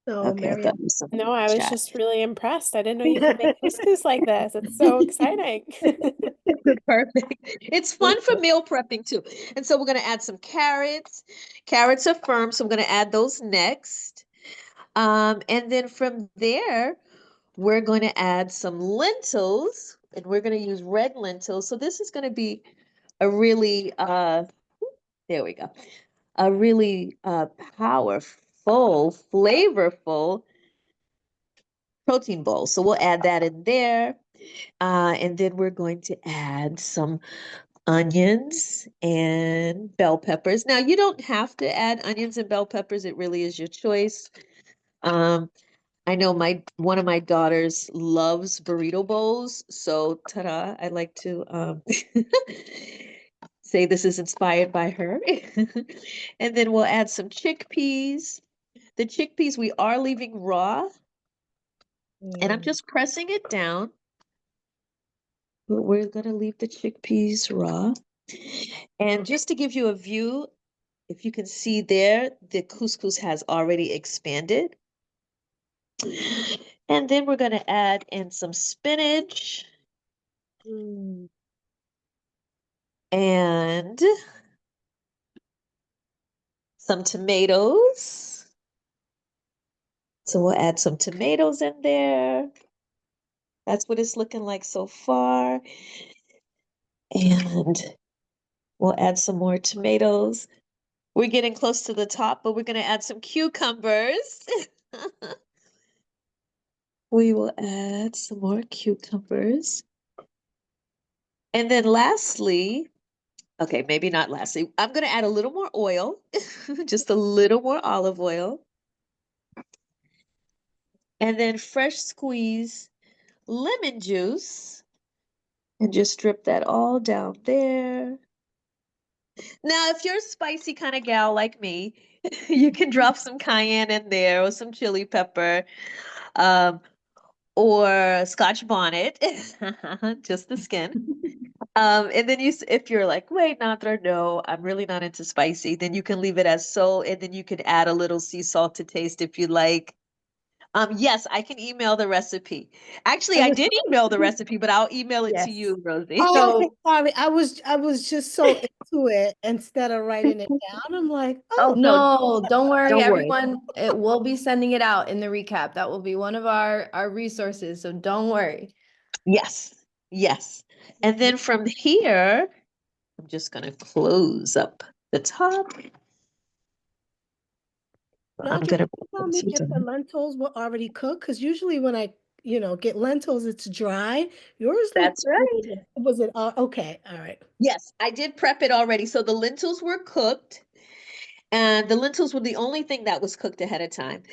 Oh,
Okay, I thought it was something
no,
in
I
the
was
chat.
just really impressed. I didn't know you could make couscous like this. It's so exciting.
Perfect. It's fun for meal prepping too. And so we're going to add some carrots. Carrots are firm, so I'm going to add those next. And then from there, we're going to add some lentils, and we're going to use red lentils. So this is going to be a really There we go. A really powerful, flavorful protein bowl. So we'll add that in there. And then we're going to add some onions and bell peppers. Now, you don't have to add onions and bell peppers. It really is your choice. I know one of my daughters loves burrito bowls. So, ta-da, I like to say this is inspired by her. And then we'll add some chickpeas. The chickpeas we are leaving raw, and I'm just pressing it down. But we're going to leave the chickpeas raw. And just to give you a view, if you can see there, the couscous has already expanded. And then we're going to add in some spinach. And some tomatoes. So we'll add some tomatoes in there. That's what it's looking like so far. And we'll add some more tomatoes. We're getting close to the top, but we're going to add some cucumbers. We will add some more cucumbers. And then lastly, okay, maybe not lastly, I'm going to add a little more oil, just a little more olive oil. And then fresh squeeze lemon juice. And just drip that all down there. Now, if you're a spicy kind of gal like me, you can drop some cayenne in there or some chili pepper. Or Scotch bonnet, just the skin. And then if you're like, wait, Nahdra, no, I'm really not into spicy, then you can leave it as so, and then you could add a little sea salt to taste if you like. Yes, I can email the recipe. Actually, I did email the recipe, but I'll email it to
Yes.
you, Rosie.
Oh, okay,
So,
sorry. I was just so into it instead of writing it down. I'm like,
Oh,
oh,
no, don't worry,
don't worry.
everyone. It will be sending it out in the recap. That will be one of our resources. So don't worry.
Yes, yes. And then from here, I'm just going to close up the top. I'm
Nadia,
going
can you tell me if the
to.
lentils were already cooked? Because usually when I, get lentils, it's dry. Yours looked,
That's right.
was it, okay, all right.
Yes, I did prep it already. So the lentils were cooked, and the lentils were the only thing that was cooked ahead of time.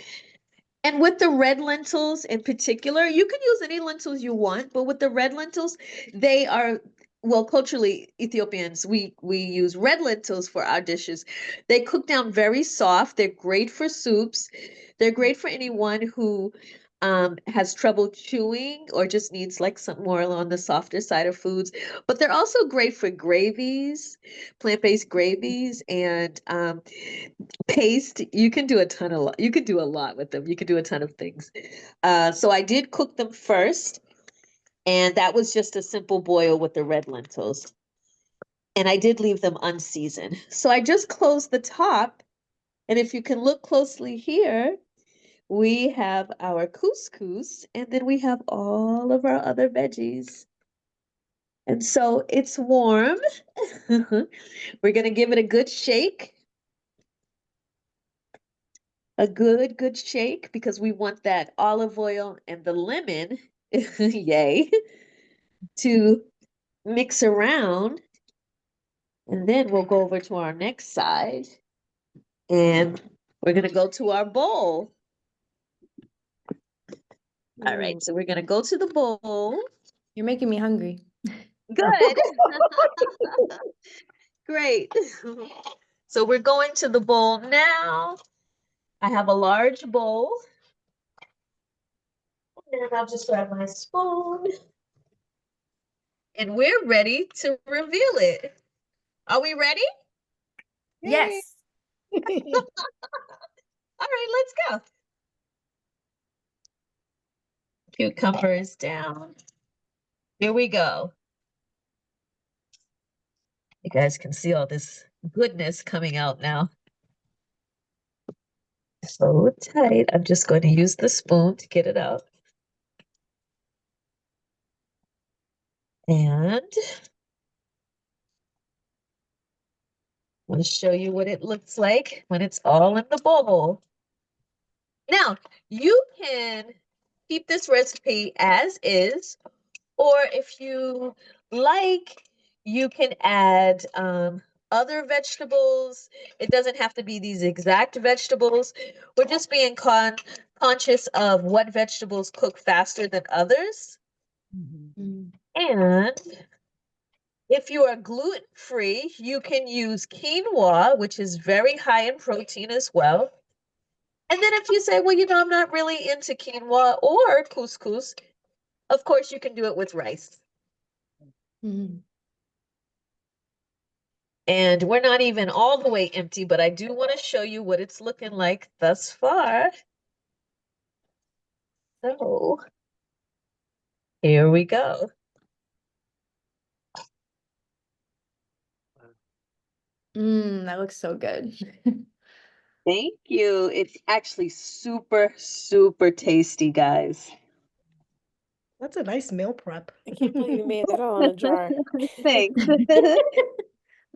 And with the red lentils in particular, you can use any lentils you want, but with the red lentils, they are, well, culturally, Ethiopians, we use red lentils for our dishes. They cook down very soft. They're great for soups. They're great for anyone who has trouble chewing or just needs like some more on the softer side of foods. But they're also great for gravies, plant-based gravies, and paste. You can do you can do a lot with them. You can do a ton of things. So I did cook them first, and that was just a simple boil with the red lentils. And I did leave them unseasoned. So I just closed the top, and if you can look closely here, we have our couscous, and then we have all of our other veggies. And so it's warm. We're going to give it a good shake. A good shake because we want that olive oil and the lemon, yay, to mix around. And then we'll go over to our next side and we're going to go to our bowl. All right, so we're going to go to the bowl.
You're making me hungry.
Good. Great. So we're going to the bowl now. I have a large bowl. And I'll just grab my spoon. And we're ready to reveal it. Are we ready?
Yes.
All right, let's go. Cucumbers down. Here we go. You guys can see all this goodness coming out now. So tight. I'm just going to use the spoon to get it out. And I'll show you what it looks like when it's all in the bowl. Now, you can keep this recipe as is, or if you like, you can add other vegetables. It doesn't have to be these exact vegetables. We're just being conscious of what vegetables cook faster than others. And if you are gluten-free, you can use quinoa, which is very high in protein as well. And then if you say, well, I'm not really into quinoa or couscous, of course you can do it with rice. And we're not even all the way empty, but I do want to show you what it's looking like thus far. So here we go.
That looks so good.
Thank you. It's actually super, super tasty, guys.
That's a nice meal prep.
I can't believe you made that all in a jar.
Thanks.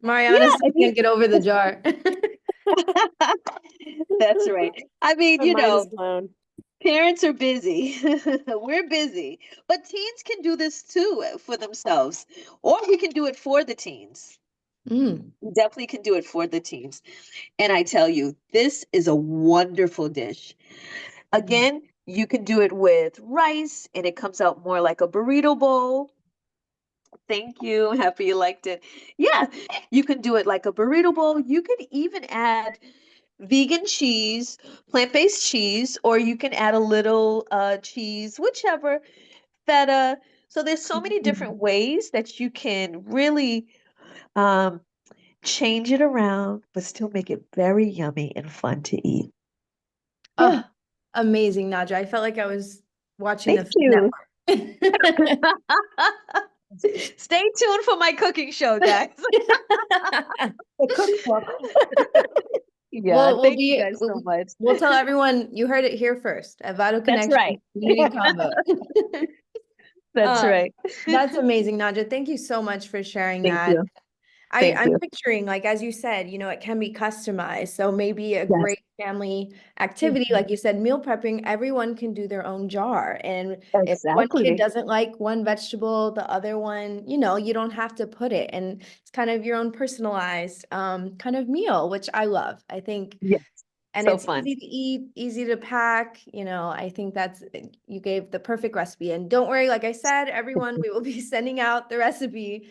Mariana
Yeah,
still can't get over the jar.
That's right. I mean,
My mind is blown.
parents are busy. We're busy. But teens can do this too for themselves, or we can do it for the teens. We definitely can do it for the teens. And I tell you, this is a wonderful dish. Again, you can do it with rice, and it comes out more like a burrito bowl. Thank you. Happy you liked it. Yeah, you can do it like a burrito bowl. You could even add vegan cheese, plant-based cheese, or you can add a little cheese, whichever, feta. So there's so many different ways that you can really change it around, but still make it very yummy and fun to eat.
Oh, amazing, Nahdra. I felt like I was watching the
Thank
Food
you.
Network.
Stay tuned for my cooking show, guys.
The cookbook.
Yeah,
Well,
thank you guys so much.
We'll tell everyone you heard it here first at Vital
That's
Connection
right.
Community Convo.
That's right.
That's amazing, Nahdra. Thank you so much for sharing
Thank
that.
you. Thank
I'm
you.
picturing, like, as you said, it can be customized. So maybe a
Yes.
great family activity, like you said, meal prepping, everyone can do their own jar. And if one kid
Exactly.
doesn't like one vegetable, the other one, you don't have to put it. And it's kind of your own personalized kind of meal, which I love. I think,
Yes.
and
So
it's
fun.
easy to eat, easy to pack. I think you gave the perfect recipe. And don't worry, like I said, everyone, we will be sending out the recipe.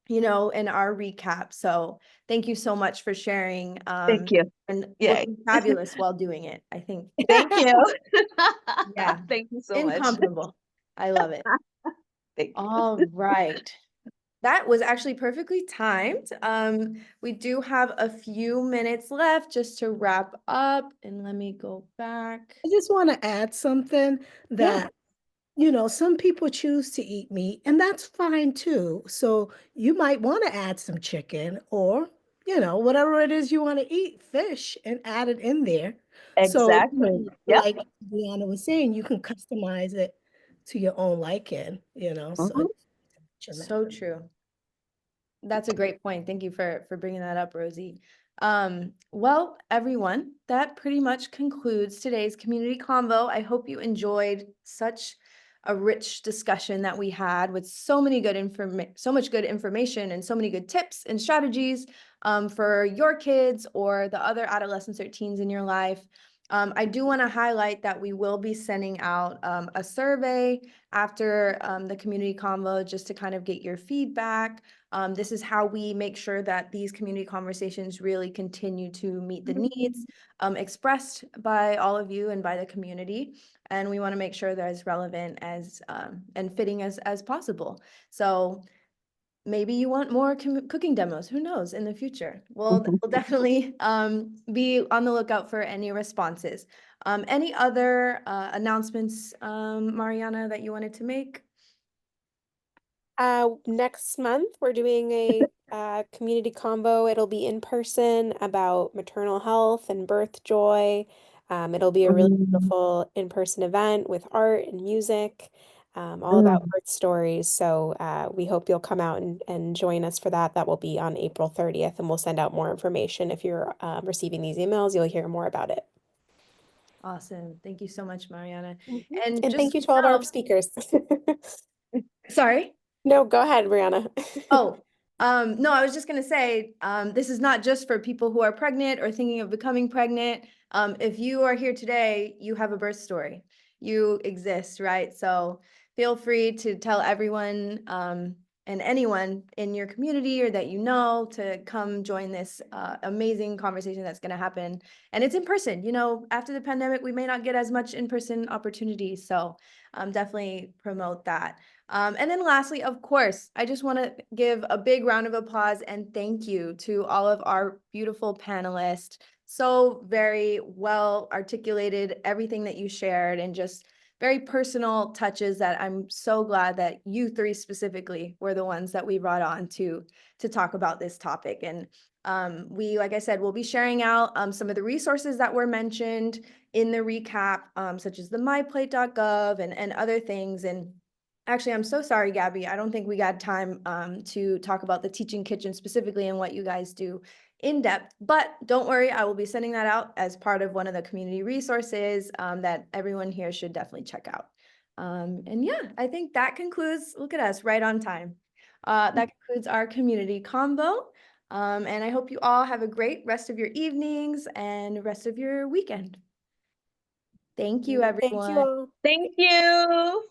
In our recap. So thank you so much for sharing.
Thank you.
And
Yay.
looking fabulous while doing it, I think.
Thank you.
Yeah.
Thank you so much.
Incomparable. I love it.
Thank you.
All right. That was actually perfectly timed. We do have a few minutes left just to wrap up. And let me go back.
I just want to add something that some people choose to eat meat, and that's fine too. So you might want to add some chicken or, whatever it is you want to eat, fish, and add it in there. So,
Exactly. Yep.
like Deanna was saying, you can customize it to your own liking, So,
Mhm.
So true. That's a great point. Thank you for bringing that up, Rosie. Well, everyone, that pretty much concludes today's community convo. I hope you enjoyed such a rich discussion that we had with so much good information and so many good tips and strategies for your kids or the other adolescents or teens in your life. I do want to highlight that we will be sending out a survey after the community convo just to kind of get your feedback. This is how we make sure that these community conversations really continue to meet the needs expressed by all of you and by the community. And we want to make sure they're as relevant as and fitting as possible. So maybe you want more cooking demos, who knows, in the future. We'll definitely be on the lookout for any responses. Any other announcements, Mariana, that you wanted to make?
Next month, we're doing a community convo. It'll be in person about maternal health and birth joy. It'll be a really beautiful in-person event with art and music. all about birth stories. So we hope you'll come out and join us for that. That will be on April 30th, and we'll send out more information. If you're receiving these emails, you'll hear more about it.
Awesome. Thank you so much, Mariana.
And
just
thank you to all of our
know-
speakers.
Sorry?
No, go ahead, Brianna.
Oh, no, I was just gonna say, this is not just for people who are pregnant or thinking of becoming pregnant. If you are here today, you have a birth story. You exist, right? So feel free to tell everyone, and anyone in your community or that you know to come join this amazing conversation that's gonna happen. And it's in person. You know, after the pandemic, we may not get as much in-person opportunities. So definitely promote that. And then lastly, of course, I just want to give a big round of applause and thank you to all of our beautiful panelists. So very well articulated everything that you shared, and just very personal touches that I'm so glad that you three specifically were the ones that we brought on to talk about this topic. And we, like I said, we'll be sharing out some of the resources that were mentioned in the recap, such as the myplate.gov and other things. And actually, I'm so sorry, Gabby. I don't think we got time to talk about the teaching kitchen specifically and what you guys do in depth, but don't worry, I will be sending that out as part of one of the community resources that everyone here should definitely check out. And yeah, I think that concludes, look at us, right on time. That concludes our community convo. And I hope you all have a great rest of your evenings and rest of your weekend. Thank you, everyone.
Thank you all.
Thank you.